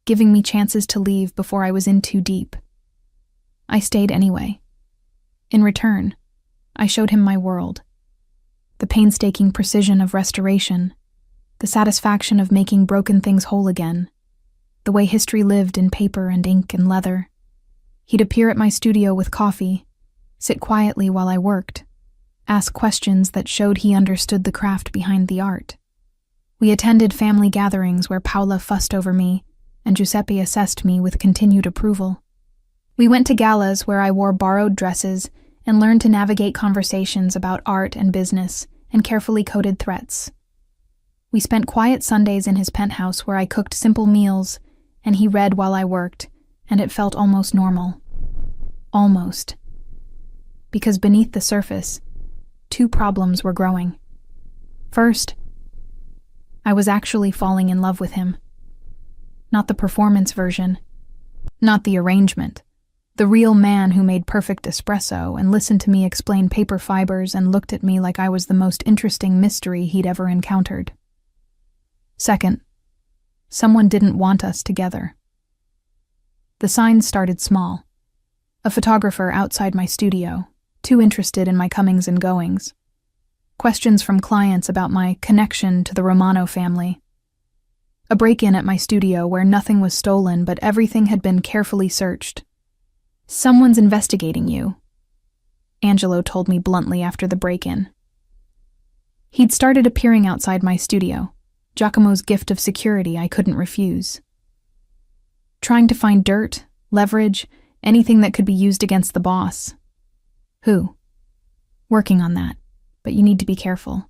A: giving me chances to leave before I was in too deep. I stayed anyway. In return, I showed him my world. The painstaking precision of restoration, the satisfaction of making broken things whole again, the way history lived in paper and ink and leather. He'd appear at my studio with coffee, sit quietly while I worked, ask questions that showed he understood the craft behind the art. We attended family gatherings where Paola fussed over me and Giuseppe assessed me with continued approval. We went to galas where I wore borrowed dresses and learned to navigate conversations about art and business and carefully coded threats. We spent quiet Sundays in his penthouse where I cooked simple meals and he read while I worked, and it felt almost normal. Almost. Because beneath the surface, 2 problems were growing. First, I was actually falling in love with him. Not the performance version, not the arrangement. The real man who made perfect espresso and listened to me explain paper fibers and looked at me like I was the most interesting mystery he'd ever encountered. Second, someone didn't want us together. The signs started small. A photographer outside my studio, too interested in my comings and goings. Questions from clients about my connection to the Romano family. A break-in at my studio where nothing was stolen but everything had been carefully searched. Someone's investigating you, Angelo told me bluntly after the break-in. He'd started appearing outside my studio, Giacomo's gift of security I couldn't refuse. Trying to find dirt, leverage, anything that could be used against the boss. Who? Working on that, but you need to be careful.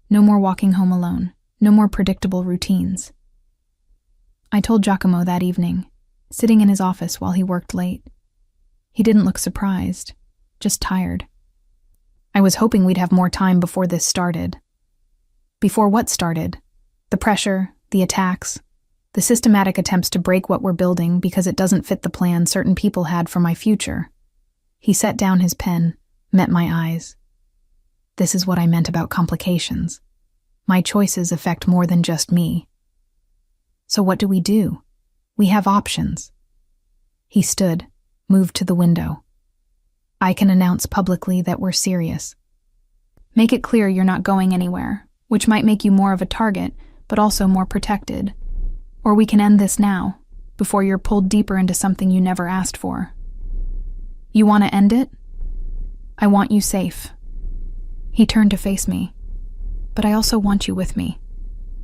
A: No more walking home alone, no more predictable routines. I told Giacomo that evening, sitting in his office while he worked late. He didn't look surprised, just tired. I was hoping we'd have more time before this started. Before what started? The pressure, the attacks, the systematic attempts to break what we're building because it doesn't fit the plan certain people had for my future. He set down his pen, met my eyes. This is what I meant about complications. My choices affect more than just me. So what do? We have options. He stood, moved to the window. I can announce publicly that we're serious. Make it clear you're not going anywhere, which might make you more of a target, but also more protected. Or we can end this now, before you're pulled deeper into something you never asked for. You want to end it? I want you safe. He turned to face me. But I also want you with me.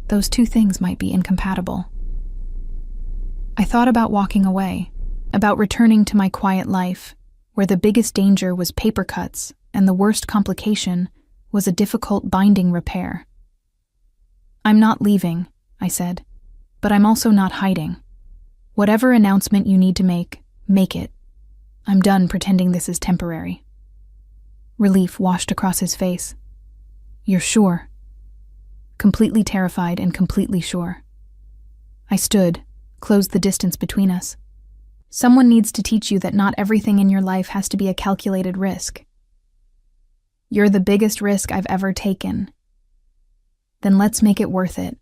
A: Those two things might be incompatible. I thought about walking away, about returning to my quiet life, where the biggest danger was paper cuts and the worst complication was a difficult binding repair. I'm not leaving, I said, but I'm also not hiding. Whatever announcement you need to make it. I'm done pretending this is temporary. Relief washed across his face. You're sure? Completely terrified and completely sure. I stood, closed the distance between us. Someone needs to teach you that not everything in your life has to be a calculated risk. You're the biggest risk I've ever taken. Then let's make it worth it.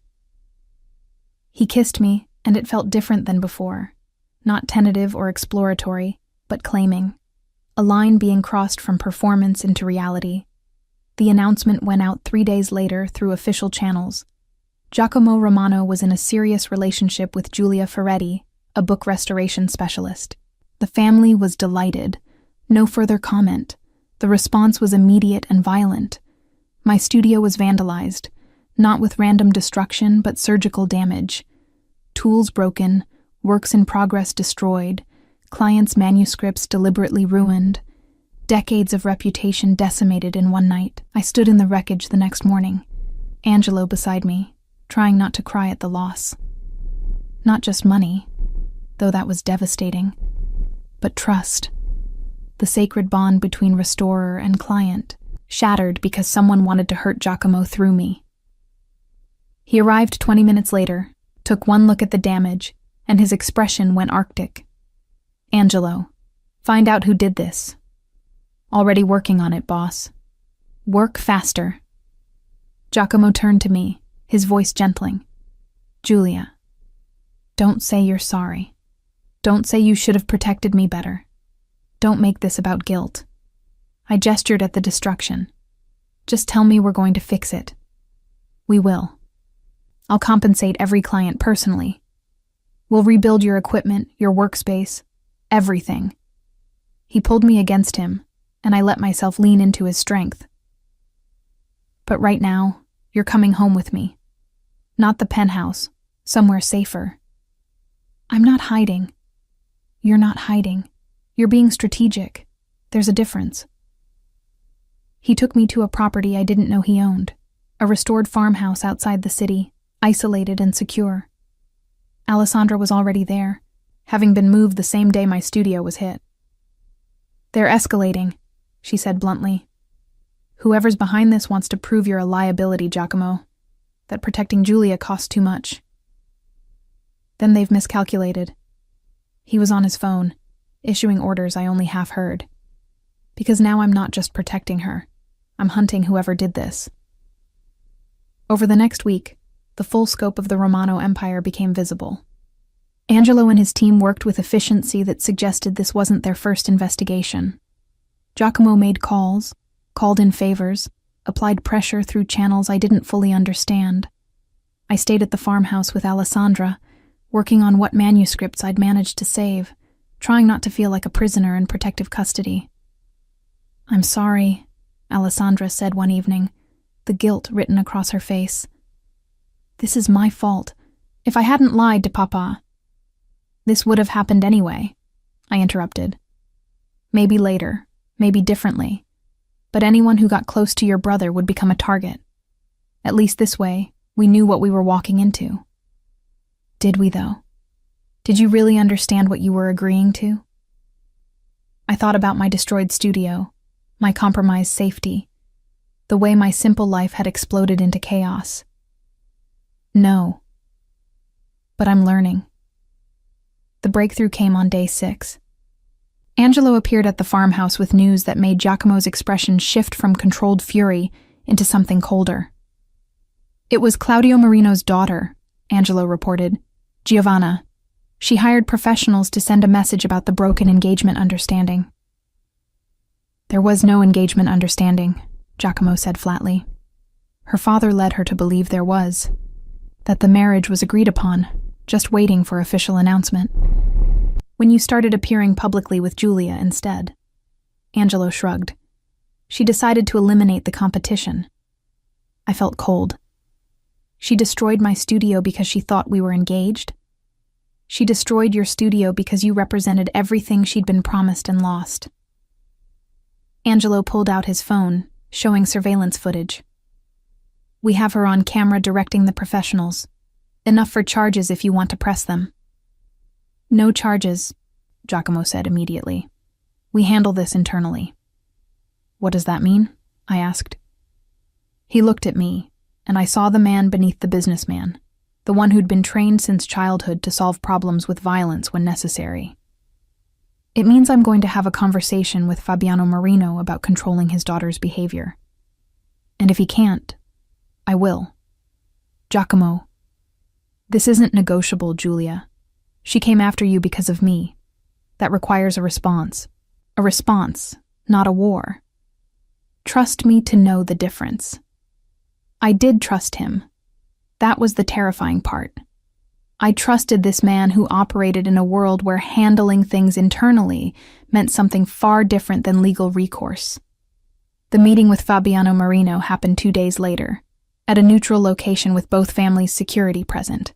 A: He kissed me, and it felt different than before. Not tentative or exploratory, but claiming. A line being crossed from performance into reality. The announcement went out 3 days later through official channels. Giacomo Romano was in a serious relationship with Giulia Ferretti, a book restoration specialist. The family was delighted. No further comment. The response was immediate and violent. My studio was vandalized, not with random destruction, but surgical damage. Tools broken, works in progress destroyed, clients' manuscripts deliberately ruined, decades of reputation decimated in one night. I stood in the wreckage the next morning, Angelo beside me, trying not to cry at the loss. Not just money, though that was devastating, but trust. The sacred bond between restorer and client, shattered because someone wanted to hurt Giacomo through me. He arrived 20 minutes later, took one look at the damage, and his expression went arctic. Angelo, find out who did this. Already working on it, boss. Work faster. Giacomo turned to me, his voice gentling. Giulia, don't say you're sorry. Don't say you should have protected me better. Don't make this about guilt. I gestured at the destruction. Just tell me we're going to fix it. We will. I'll compensate every client personally. We'll rebuild your equipment, your workspace, everything. He pulled me against him, and I let myself lean into his strength. But right now, you're coming home with me. Not the penthouse, somewhere safer. I'm not hiding. You're not hiding. You're being strategic. There's a difference. He took me to a property I didn't know he owned, a restored farmhouse outside the city, isolated and secure. Alessandra was already there, having been moved the same day my studio was hit. They're escalating, she said bluntly. Whoever's behind this wants to prove you're a liability, Giacomo, that protecting Giulia costs too much. Then they've miscalculated. He was on his phone, issuing orders I only half heard. Because now I'm not just protecting her, I'm hunting whoever did this. Over the next week, the full scope of the Romano Empire became visible. Angelo and his team worked with efficiency that suggested this wasn't their first investigation. Giacomo made calls, called in favors, applied pressure through channels I didn't fully understand. I stayed at the farmhouse with Alessandra, working on what manuscripts I'd managed to save, trying not to feel like a prisoner in protective custody. "I'm sorry," Alessandra said one evening, the guilt written across her face. "This is my fault. If I hadn't lied to Papa—" "This would have happened anyway," I interrupted. "Maybe later, maybe differently, but anyone who got close to your brother would become a target. At least this way, we knew what we were walking into." "Did we, though? Did you really understand what you were agreeing to?" I thought about my destroyed studio, my compromised safety, the way my simple life had exploded into chaos. No. But I'm learning. The breakthrough came on day 6. Angelo appeared at the farmhouse with news that made Giacomo's expression shift from controlled fury into something colder. "It was Claudio Marino's daughter," Angelo reported. "Giovanna. She hired professionals to send a message about the broken engagement understanding." "There was no engagement understanding," Giacomo said flatly. "Her father led her to believe there was, that the marriage was agreed upon, just waiting for official announcement. When you started appearing publicly with Giulia instead." Angelo shrugged. "She decided to eliminate the competition." I felt cold. "She destroyed my studio because she thought we were engaged? She destroyed your studio because you represented everything she'd been promised and lost." Angelo pulled out his phone, showing surveillance footage. "We have her on camera directing the professionals. Enough for charges if you want to press them." "No charges," Giacomo said immediately. "We handle this internally." "What does that mean?" I asked. He looked at me, and I saw the man beneath the businessman, the one who'd been trained since childhood to solve problems with violence when necessary. "It means I'm going to have a conversation with Fabiano Marino about controlling his daughter's behavior. And if he can't, I will. Giacomo, this isn't negotiable, Giulia. She came after you because of me. That requires a response. A response, not a war. Trust me to know the difference." I did trust him. That was the terrifying part. I trusted this man who operated in a world where handling things internally meant something far different than legal recourse. The meeting with Fabiano Marino happened 2 days later, at a neutral location with both families' security present.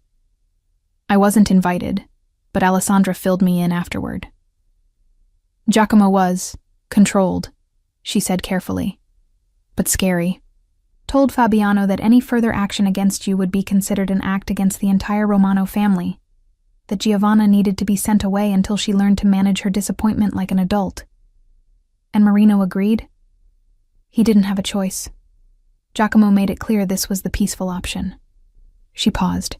A: I wasn't invited, but Alessandra filled me in afterward. "Giacomo was controlled," she said carefully, "but scary. Told Fabiano that any further action against you would be considered an act against the entire Romano family, that Giovanna needed to be sent away until she learned to manage her disappointment like an adult. And Marino agreed. He didn't have a choice. Giacomo made it clear this was the peaceful option." She paused.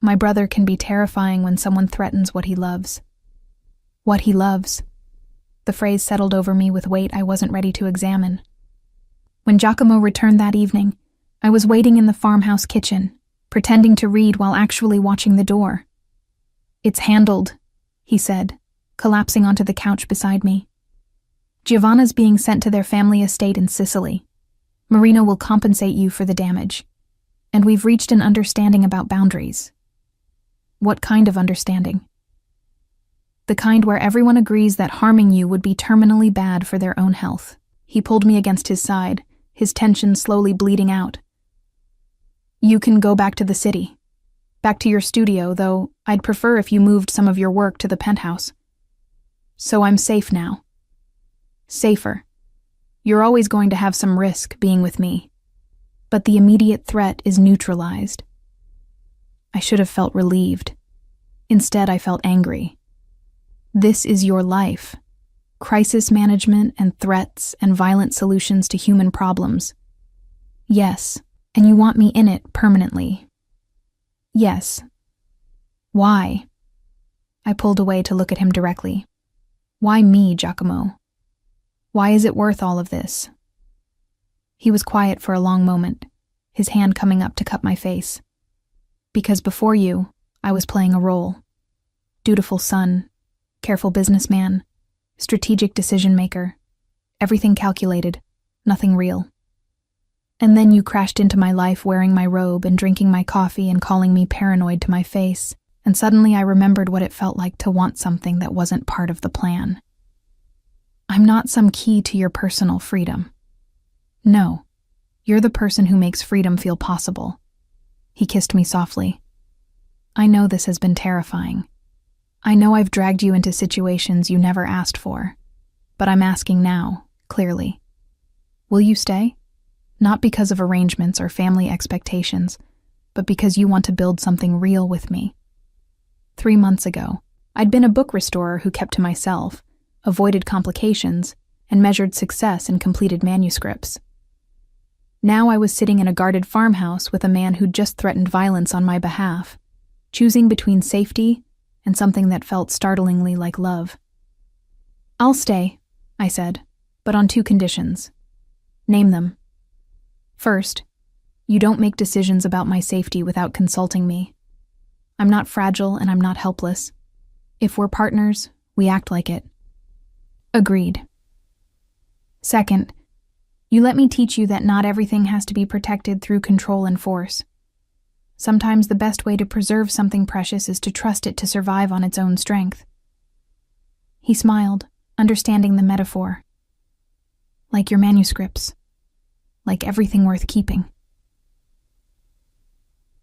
A: "My brother can be terrifying when someone threatens what he loves." What he loves. The phrase settled over me with weight I wasn't ready to examine. When Giacomo returned that evening, I was waiting in the farmhouse kitchen, pretending to read while actually watching the door. "It's handled," he said, collapsing onto the couch beside me. "Giovanna's being sent to their family estate in Sicily. Marino will compensate you for the damage. And we've reached an understanding about boundaries." "What kind of understanding?" "The kind where everyone agrees that harming you would be terminally bad for their own health." He pulled me against his side, his tension slowly bleeding out. "You can go back to the city. Back to your studio, though I'd prefer if you moved some of your work to the penthouse. So I'm safe now. Safer. You're always going to have some risk being with me. But the immediate threat is neutralized." I should have felt relieved. Instead, I felt angry. This is your life. Crisis management and threats and violent solutions to human problems. Yes, and you want me in it permanently. Yes. Why? I pulled away to look at him directly. Why me, Giacomo? Why is it worth all of this? He was quiet for a long moment, his hand coming up to cup my face. Because before you, I was playing a role. Dutiful son, careful businessman, strategic decision maker. Everything calculated, nothing real. And then you crashed into my life wearing my robe and drinking my coffee and calling me paranoid to my face, and suddenly I remembered what it felt like to want something that wasn't part of the plan. I'm not some key to your personal freedom. No, you're the person who makes freedom feel possible. He kissed me softly. I know this has been terrifying. I know I've dragged you into situations you never asked for, but I'm asking now, clearly. Will you stay? Not because of arrangements or family expectations, but because you want to build something real with me. 3 months ago, I'd been a book restorer who kept to myself, avoided complications, and measured success in completed manuscripts. Now I was sitting in a guarded farmhouse with a man who'd just threatened violence on my behalf, choosing between safety and something that felt startlingly like love. I'll stay, I said, but on 2 conditions. Name them. First, you don't make decisions about my safety without consulting me. I'm not fragile and I'm not helpless. If we're partners, we act like it. Agreed. Second, you let me teach you that not everything has to be protected through control and force. Sometimes the best way to preserve something precious is to trust it to survive on its own strength. He smiled, understanding the metaphor. Like your manuscripts. Like everything worth keeping.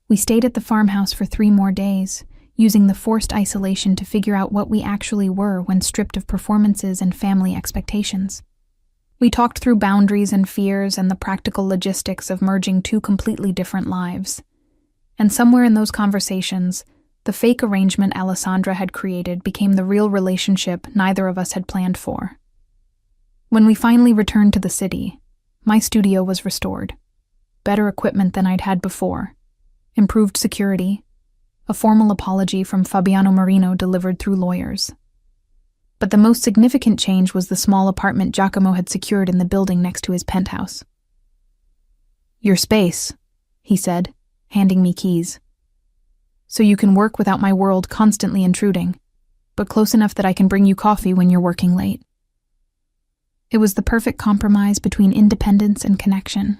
A: We stayed at the farmhouse for 3 more days, using the forced isolation to figure out what we actually were when stripped of performances and family expectations. We talked through boundaries and fears and the practical logistics of merging 2 completely different lives. And somewhere in those conversations, the fake arrangement Alessandra had created became the real relationship neither of us had planned for. When we finally returned to the city, my studio was restored. Better equipment than I'd had before. Improved security. A formal apology from Fabiano Marino delivered through lawyers. But the most significant change was the small apartment Giacomo had secured in the building next to his penthouse. Your space, he said, handing me keys. So you can work without my world constantly intruding, but close enough that I can bring you coffee when you're working late. It was the perfect compromise between independence and connection.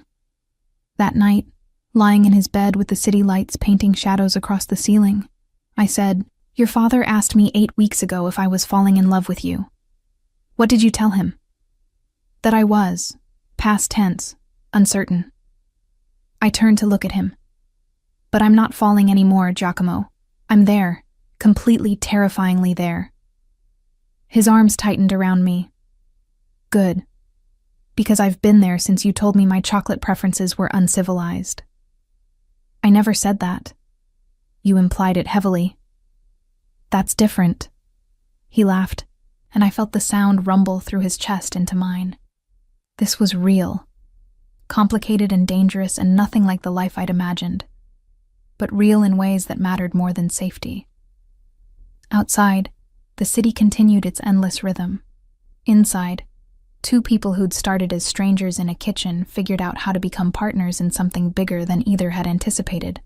A: That night, lying in his bed with the city lights painting shadows across the ceiling, I said, Your father asked me 8 weeks ago if I was falling in love with you. What did you tell him? That I was, past tense, uncertain. I turned to look at him. But I'm not falling anymore, Giacomo. I'm there, completely terrifyingly there. His arms tightened around me. Good. Because I've been there since you told me my chocolate preferences were uncivilized. I never said that. You implied it heavily. That's different. He laughed, and I felt the sound rumble through his chest into mine. This was real. Complicated and dangerous and nothing like the life I'd imagined. But real in ways that mattered more than safety. Outside, the city continued its endless rhythm. Inside, 2 people who'd started as strangers in a kitchen figured out how to become partners in something bigger than either had anticipated.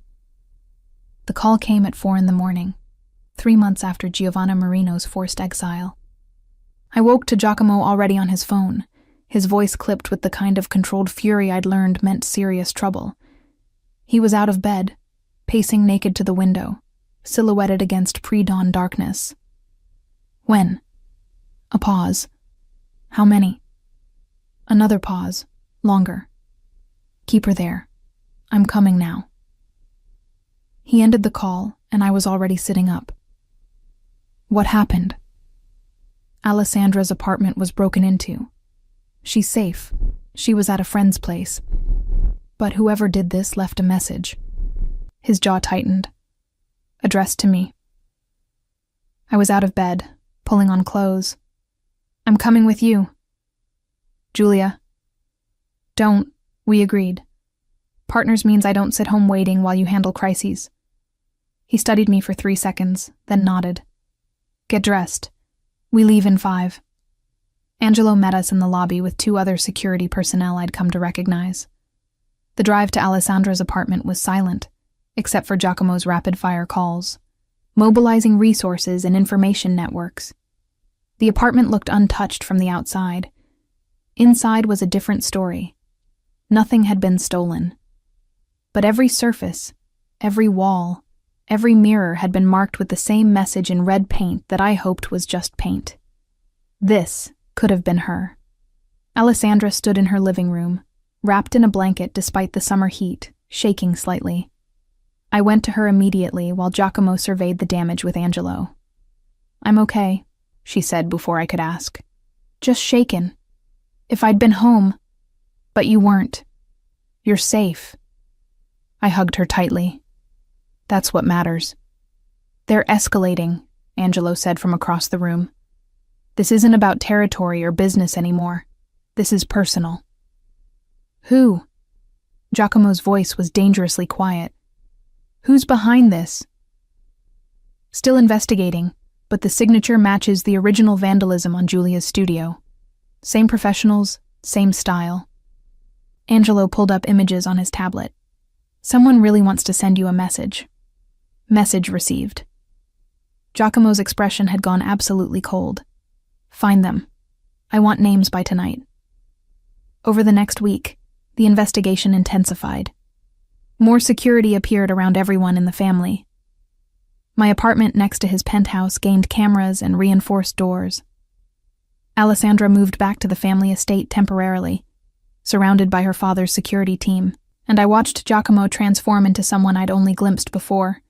A: The call came at 4 a.m, 3 months after Giovanna Marino's forced exile. I woke to Giacomo already on his phone, his voice clipped with the kind of controlled fury I'd learned meant serious trouble. He was out of bed, pacing naked to the window, silhouetted against pre-dawn darkness. When? A pause. How many? Another pause, longer. Keep her there. I'm coming now. He ended the call, and I was already sitting up. What happened? Alessandra's apartment was broken into. She's safe. She was at a friend's place. But whoever did this left a message. His jaw tightened. Addressed to me. I was out of bed, pulling on clothes. I'm coming with you. Julia. Don't. We agreed. Partners means I don't sit home waiting while you handle crises. He studied me for 3 seconds, then nodded. Get dressed. We leave in 5. Angelo met us in the lobby with 2 other security personnel I'd come to recognize. The drive to Alessandra's apartment was silent, except for Giacomo's rapid-fire calls, mobilizing resources and information networks. The apartment looked untouched from the outside. Inside was a different story. Nothing had been stolen. But every surface, every wall, every mirror had been marked with the same message in red paint that I hoped was just paint. This could have been her. Alessandra stood in her living room, wrapped in a blanket despite the summer heat, shaking slightly. I went to her immediately while Giacomo surveyed the damage with Angelo. "I'm okay," she said before I could ask. "Just shaken. If I'd been home. But you weren't. You're safe." I hugged her tightly. "That's what matters." "They're escalating," Angelo said from across the room. "This isn't about territory or business anymore. This is personal." "Who?" Giacomo's voice was dangerously quiet. "Who's behind this?" "Still investigating, but the signature matches the original vandalism on Giulia's studio. Same professionals, same style." Angelo pulled up images on his tablet. "Someone really wants to send you a message." Message received. Giacomo's expression had gone absolutely cold. "Find them. I want names by tonight." Over the next week, the investigation intensified. More security appeared around everyone in the family. My apartment next to his penthouse gained cameras and reinforced doors. Alessandra moved back to the family estate temporarily, surrounded by her father's security team, and I watched Giacomo transform into someone I'd only glimpsed before,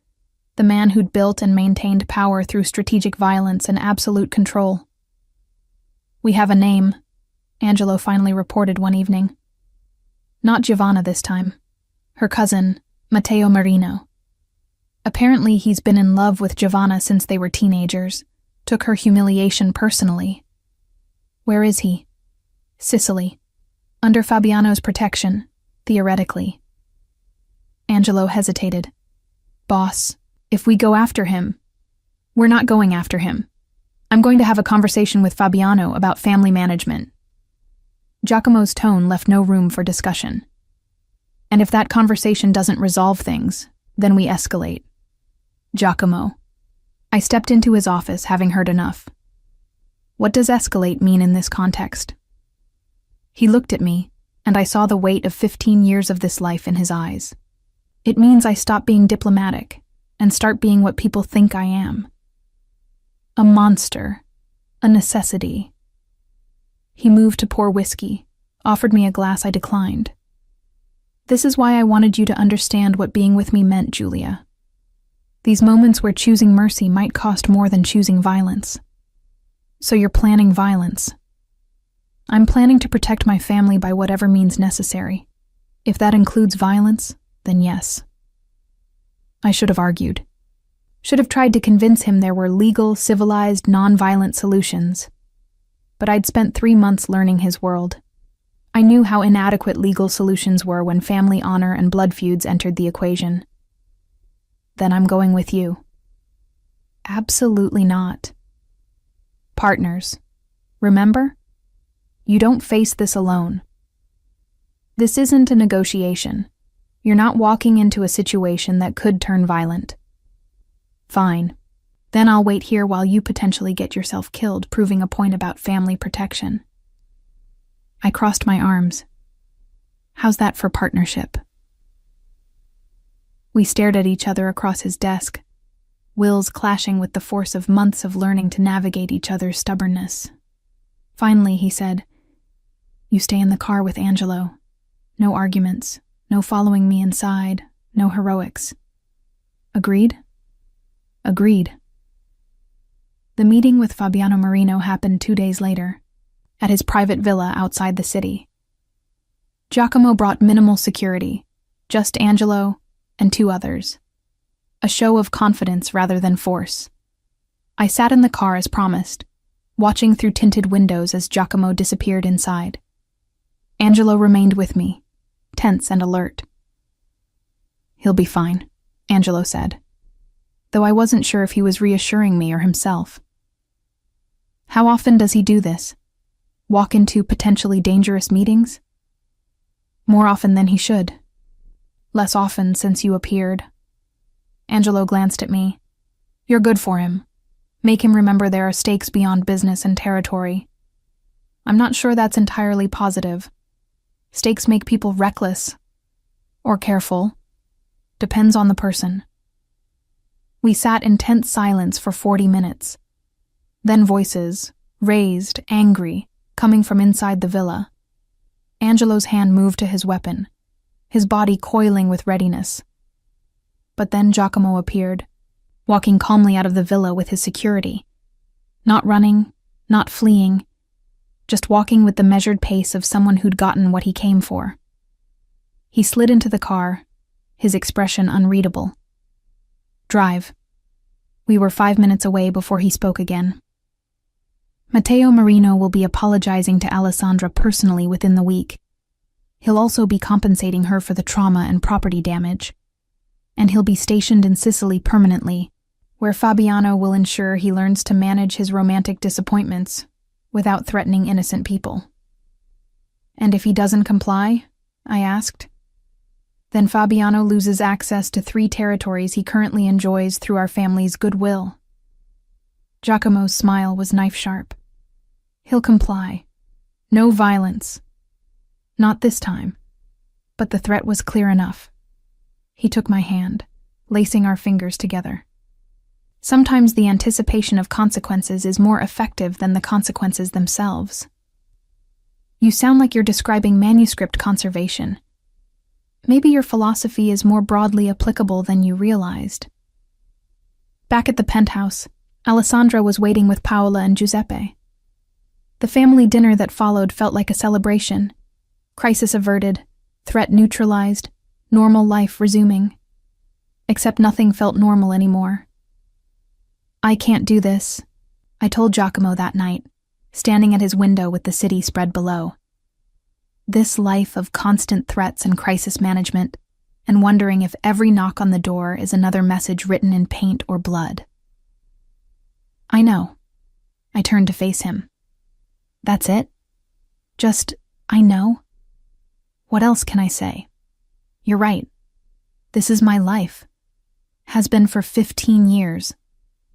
A: the man who'd built and maintained power through strategic violence and absolute control. "We have a name," Angelo finally reported one evening. "Not Giovanna this time. Her cousin, Matteo Marino. Apparently he's been in love with Giovanna since they were teenagers, took her humiliation personally. Where is he? Sicily. Under Fabiano's protection, theoretically." Angelo hesitated. "Boss, if we go after him..." "We're not going after him. I'm going to have a conversation with Fabiano about family management." Giacomo's tone left no room for discussion. "And if that conversation doesn't resolve things, then we escalate." "Giacomo." I stepped into his office, having heard enough. "What does escalate mean in this context?" He looked at me, and I saw the weight of 15 years of this life in his eyes. "It means I stop being diplomatic and start being what people think I am. A monster. A necessity." He moved to pour whiskey, offered me a glass I declined. "This is why I wanted you to understand what being with me meant, Giulia. These moments where choosing mercy might cost more than choosing violence. So you're planning violence. I'm planning to protect my family by whatever means necessary. If that includes violence, then yes." I should have argued. Should have tried to convince him there were legal, civilized, non-violent solutions. But I'd spent 3 months learning his world. I knew how inadequate legal solutions were when family honor and blood feuds entered the equation. "Then I'm going with you." "Absolutely not." "Partners. Remember? You don't face this alone. This isn't a negotiation. You're not walking into a situation that could turn violent." "Fine. Then I'll wait here while you potentially get yourself killed, proving a point about family protection." I crossed my arms. "How's that for partnership?" We stared at each other across his desk, wills clashing with the force of months of learning to navigate each other's stubbornness. Finally, he said, "You stay in the car with Angelo. No arguments, no following me inside, no heroics. Agreed?" "Agreed." The meeting with Fabiano Marino happened 2 days later, at his private villa outside the city. Giacomo brought minimal security, just Angelo and 2 others. A show of confidence rather than force. I sat in the car as promised, watching through tinted windows as Giacomo disappeared inside. Angelo remained with me, tense and alert. "He'll be fine," Angelo said, though I wasn't sure if he was reassuring me or himself. "How often does he do this? Walk into potentially dangerous meetings?" "More often than he should. Less often since you appeared." Angelo glanced at me. "You're good for him. Make him remember there are stakes beyond business and territory." "I'm not sure that's entirely positive. Stakes make people reckless. Or careful. Depends on the person. We sat in tense silence for 40 minutes. Then voices, raised, angry, coming from inside the villa. Angelo's hand moved to his weapon, his body coiling with readiness. But then Giacomo appeared, walking calmly out of the villa with his security. Not running, not fleeing, just walking with the measured pace of someone who'd gotten what he came for. He slid into the car, his expression unreadable. Drive. We were 5 minutes away before he spoke again. Matteo Marino will be apologizing to Alessandra personally within the week. He'll also be compensating her for the trauma and property damage. And he'll be stationed in Sicily permanently, where Fabiano will ensure he learns to manage his romantic disappointments without threatening innocent people. And if he doesn't comply, I asked, then Fabiano loses access to 3 territories he currently enjoys through our family's goodwill. Giacomo's smile was knife-sharp. He'll comply. No violence. Not this time. But the threat was clear enough. He took my hand, lacing our fingers together. Sometimes the anticipation of consequences is more effective than the consequences themselves. You sound like you're describing manuscript conservation. Maybe your philosophy is more broadly applicable than you realized. Back at the penthouse, Alessandra was waiting with Paola and Giuseppe. The family dinner that followed felt like a celebration. Crisis averted, threat neutralized, normal life resuming. Except nothing felt normal anymore. I can't do this, I told Giacomo that night, standing at his window with the city spread below. This life of constant threats and crisis management, and wondering if every knock on the door is another message written in paint or blood. I know. I turned to face him. That's it? Just, I know? What else can I say? You're right. This is my life. Has been for 15 years.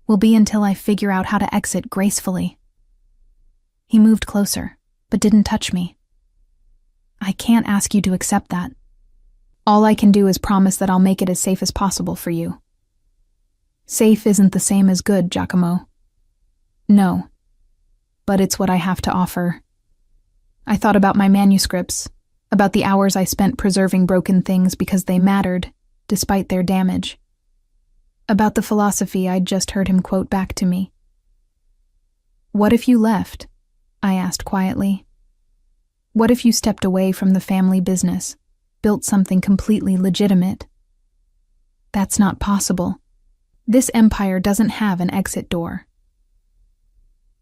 A: Will be until I figure out how to exit gracefully. He moved closer, but didn't touch me. I can't ask you to accept that. All I can do is promise that I'll make it as safe as possible for you. Safe isn't the same as good, Giacomo. No, but it's what I have to offer. I thought about my manuscripts, about the hours I spent preserving broken things because they mattered, despite their damage. About the philosophy I'd just heard him quote back to me. What if you left? I asked quietly. What if you stepped away from the family business, built something completely legitimate? That's not possible. This empire doesn't have an exit door.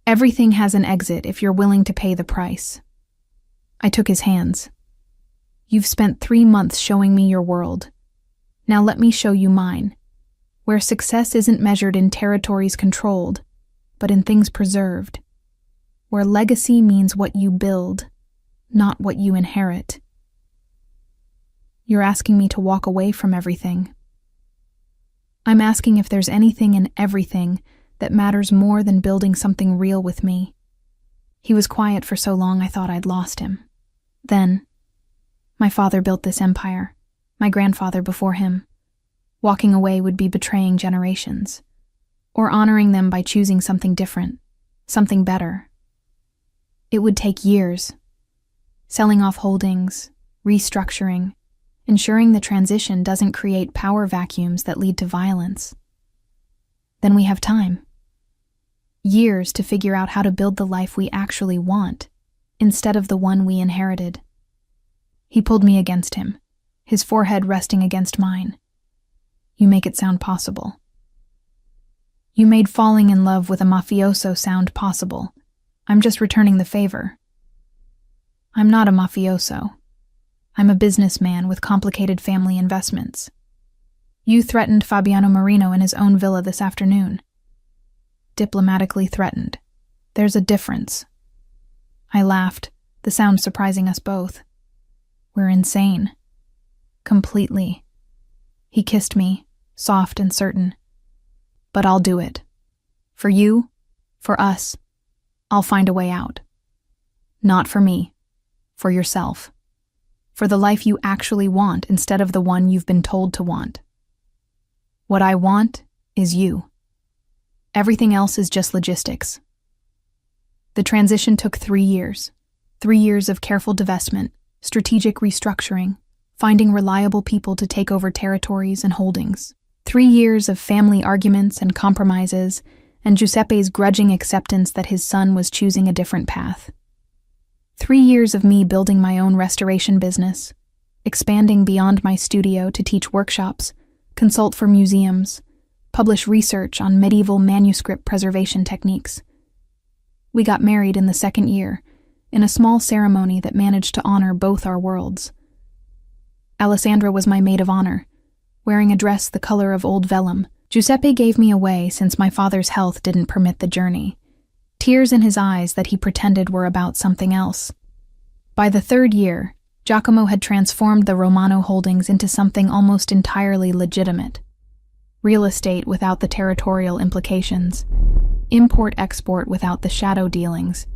A: Everything has an exit if you're willing to pay the price. I took his hands. You've spent 3 months showing me your world. Now let me show you mine, where success isn't measured in territories controlled, but in things preserved, where legacy means what you build, not what you inherit. You're asking me to walk away from everything. I'm asking if there's anything and everything that matters more than building something real with me. He was quiet for so long I thought I'd lost him. Then, my father built this empire, my grandfather before him. Walking away would be betraying generations, or honoring them by choosing something different, something better. It would take years. Selling off holdings, restructuring, ensuring the transition doesn't create power vacuums that lead to violence. Then we have time. Years to figure out how to build the life we actually want, instead of the one we inherited. He pulled me against him, his forehead resting against mine. You make it sound possible. You made falling in love with a mafioso sound possible. I'm just returning the favor. I'm not a mafioso. I'm a businessman with complicated family investments. You threatened Fabiano Marino in his own villa this afternoon. Diplomatically threatened. There's a difference. I laughed, the sound surprising us both. We're insane. Completely. He kissed me, soft and certain. But I'll do it. For you, for us, I'll find a way out. Not for me, for yourself. for the life you actually want instead of the one you've been told to want. What I want is you. Everything else is just logistics. The transition took 3 years. 3 years of careful divestment, strategic restructuring, finding reliable people to take over territories and holdings. 3 years of family arguments and compromises, and Giuseppe's grudging acceptance that his son was choosing a different path. 3 years of me building my own restoration business, expanding beyond my studio to teach workshops, consult for museums, publish research on medieval manuscript preservation techniques. We got married in the 2nd year, in a small ceremony that managed to honor both our worlds. Alessandra was my maid of honor, wearing a dress the color of old vellum. Giuseppe gave me away since my father's health didn't permit the journey, tears in his eyes that he pretended were about something else. By the 3rd year, Giacomo had transformed the Romano holdings into something almost entirely legitimate. Real estate without the territorial implications, import-export without the shadow dealings,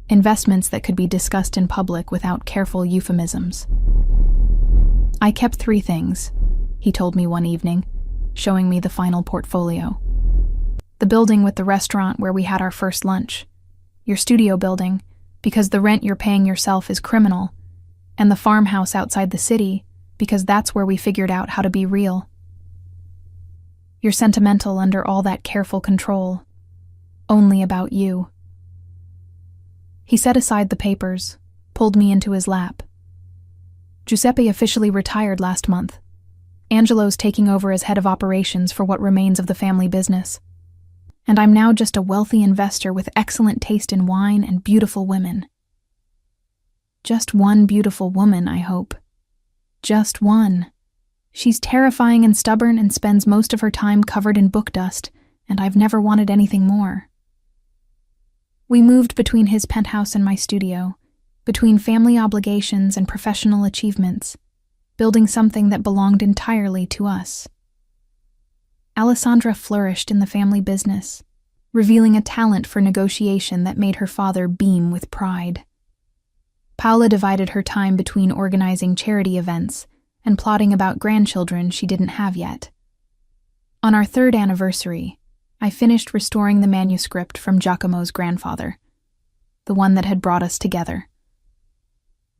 A: investments that could be discussed in public without careful euphemisms. I kept 3 things, he told me one evening, showing me the final portfolio. The building with the restaurant where we had our first lunch, your studio building, because the rent you're paying yourself is criminal, and the farmhouse outside the city, because that's where we figured out how to be real. You're sentimental under all that careful control, only about you. He set aside the papers, pulled me into his lap. Giuseppe officially retired last month. Angelo's taking over as head of operations for what remains of the family business. And I'm now just a wealthy investor with excellent taste in wine and beautiful women. Just one beautiful woman, I hope. Just one. She's terrifying and stubborn and spends most of her time covered in book dust, and I've never wanted anything more. We moved between his penthouse and my studio, between family obligations and professional achievements, building something that belonged entirely to us. Alessandra flourished in the family business, revealing a talent for negotiation that made her father beam with pride. Paola divided her time between organizing charity events and plotting about grandchildren she didn't have yet. On our 3rd anniversary, I finished restoring the manuscript from Giacomo's grandfather, the one that had brought us together.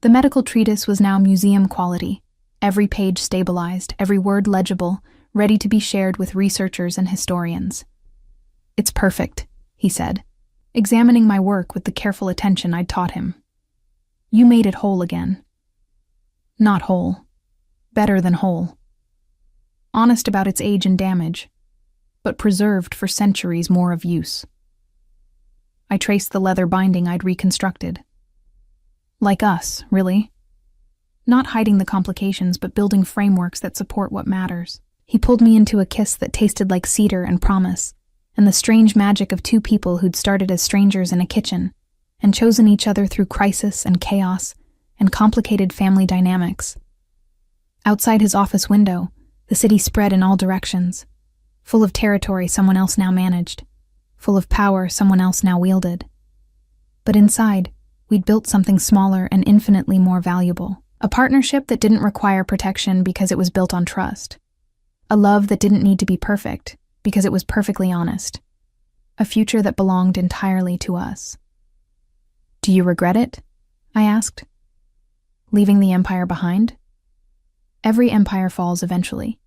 A: The medical treatise was now museum quality, every page stabilized, every word legible, ready to be shared with researchers and historians. "It's perfect," he said, examining my work with the careful attention I'd taught him. "You made it whole again." Not whole. Better than whole. Honest about its age and damage, but preserved for centuries more of use. I traced the leather binding I'd reconstructed. Like us, really. Not hiding the complications, but building frameworks that support what matters. He pulled me into a kiss that tasted like cedar and promise, and the strange magic of 2 people who'd started as strangers in a kitchen, and chosen each other through crisis and chaos and complicated family dynamics. Outside his office window, the city spread in all directions, full of territory someone else now managed, full of power someone else now wielded. But inside, we'd built something smaller and infinitely more valuable. A partnership that didn't require protection because it was built on trust. A love that didn't need to be perfect because it was perfectly honest. A future that belonged entirely to us. "Do you regret it?" I asked. "Leaving the empire behind?" Every empire falls eventually.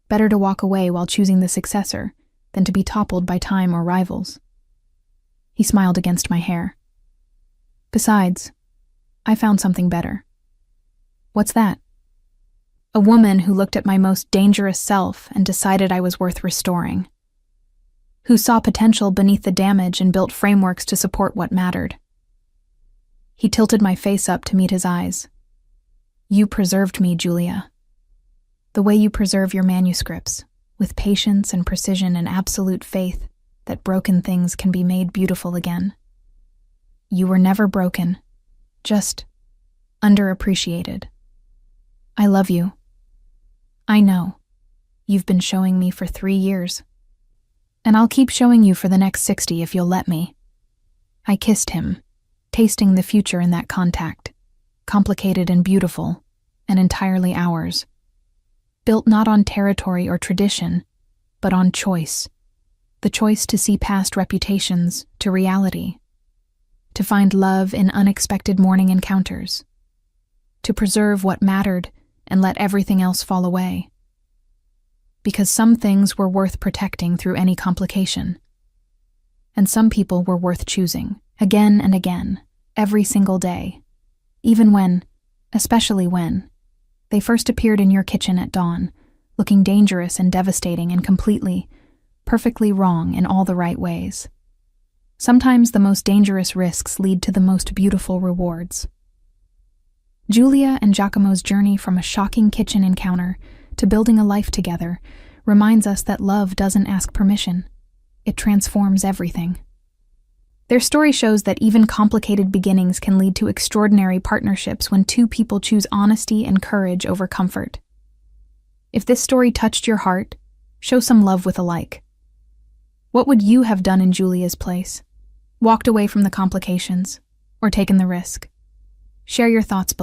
A: Better to walk away while choosing the successor than to be toppled by time or rivals. He smiled against my hair. "Besides, I found something better." "What's that?" "A woman who looked at my most dangerous self and decided I was worth restoring. Who saw potential beneath the damage and built frameworks to support what mattered." He tilted my face up to meet his eyes. "You preserved me, Julia. The way you preserve your manuscripts, with patience and precision and absolute faith that broken things can be made beautiful again. You were never broken, just underappreciated. I love you. I know. You've been showing me for 3 years. And I'll keep showing you for the next 60 if you'll let me." I kissed him, tasting the future in that contact, complicated and beautiful, and entirely ours. Built not on territory or tradition, but on choice. The choice to see past reputations to reality. To find love in unexpected morning encounters. To preserve what mattered and let everything else fall away. Because some things were worth protecting through any complication. And some people were worth choosing, again and again, every single day. Even when, especially when, they first appeared in your kitchen at dawn, looking dangerous and devastating and completely, perfectly wrong in all the right ways. Sometimes the most dangerous risks lead to the most beautiful rewards. Giulia and Giacomo's journey from a shocking kitchen encounter to building a life together reminds us that love doesn't ask permission. It transforms everything. Their story shows that even complicated beginnings can lead to extraordinary partnerships when two people choose honesty and courage over comfort. If this story touched your heart, show some love with a like. What would you have done in Giulia's place? Walked away from the complications, or taken the risk? Share your thoughts below.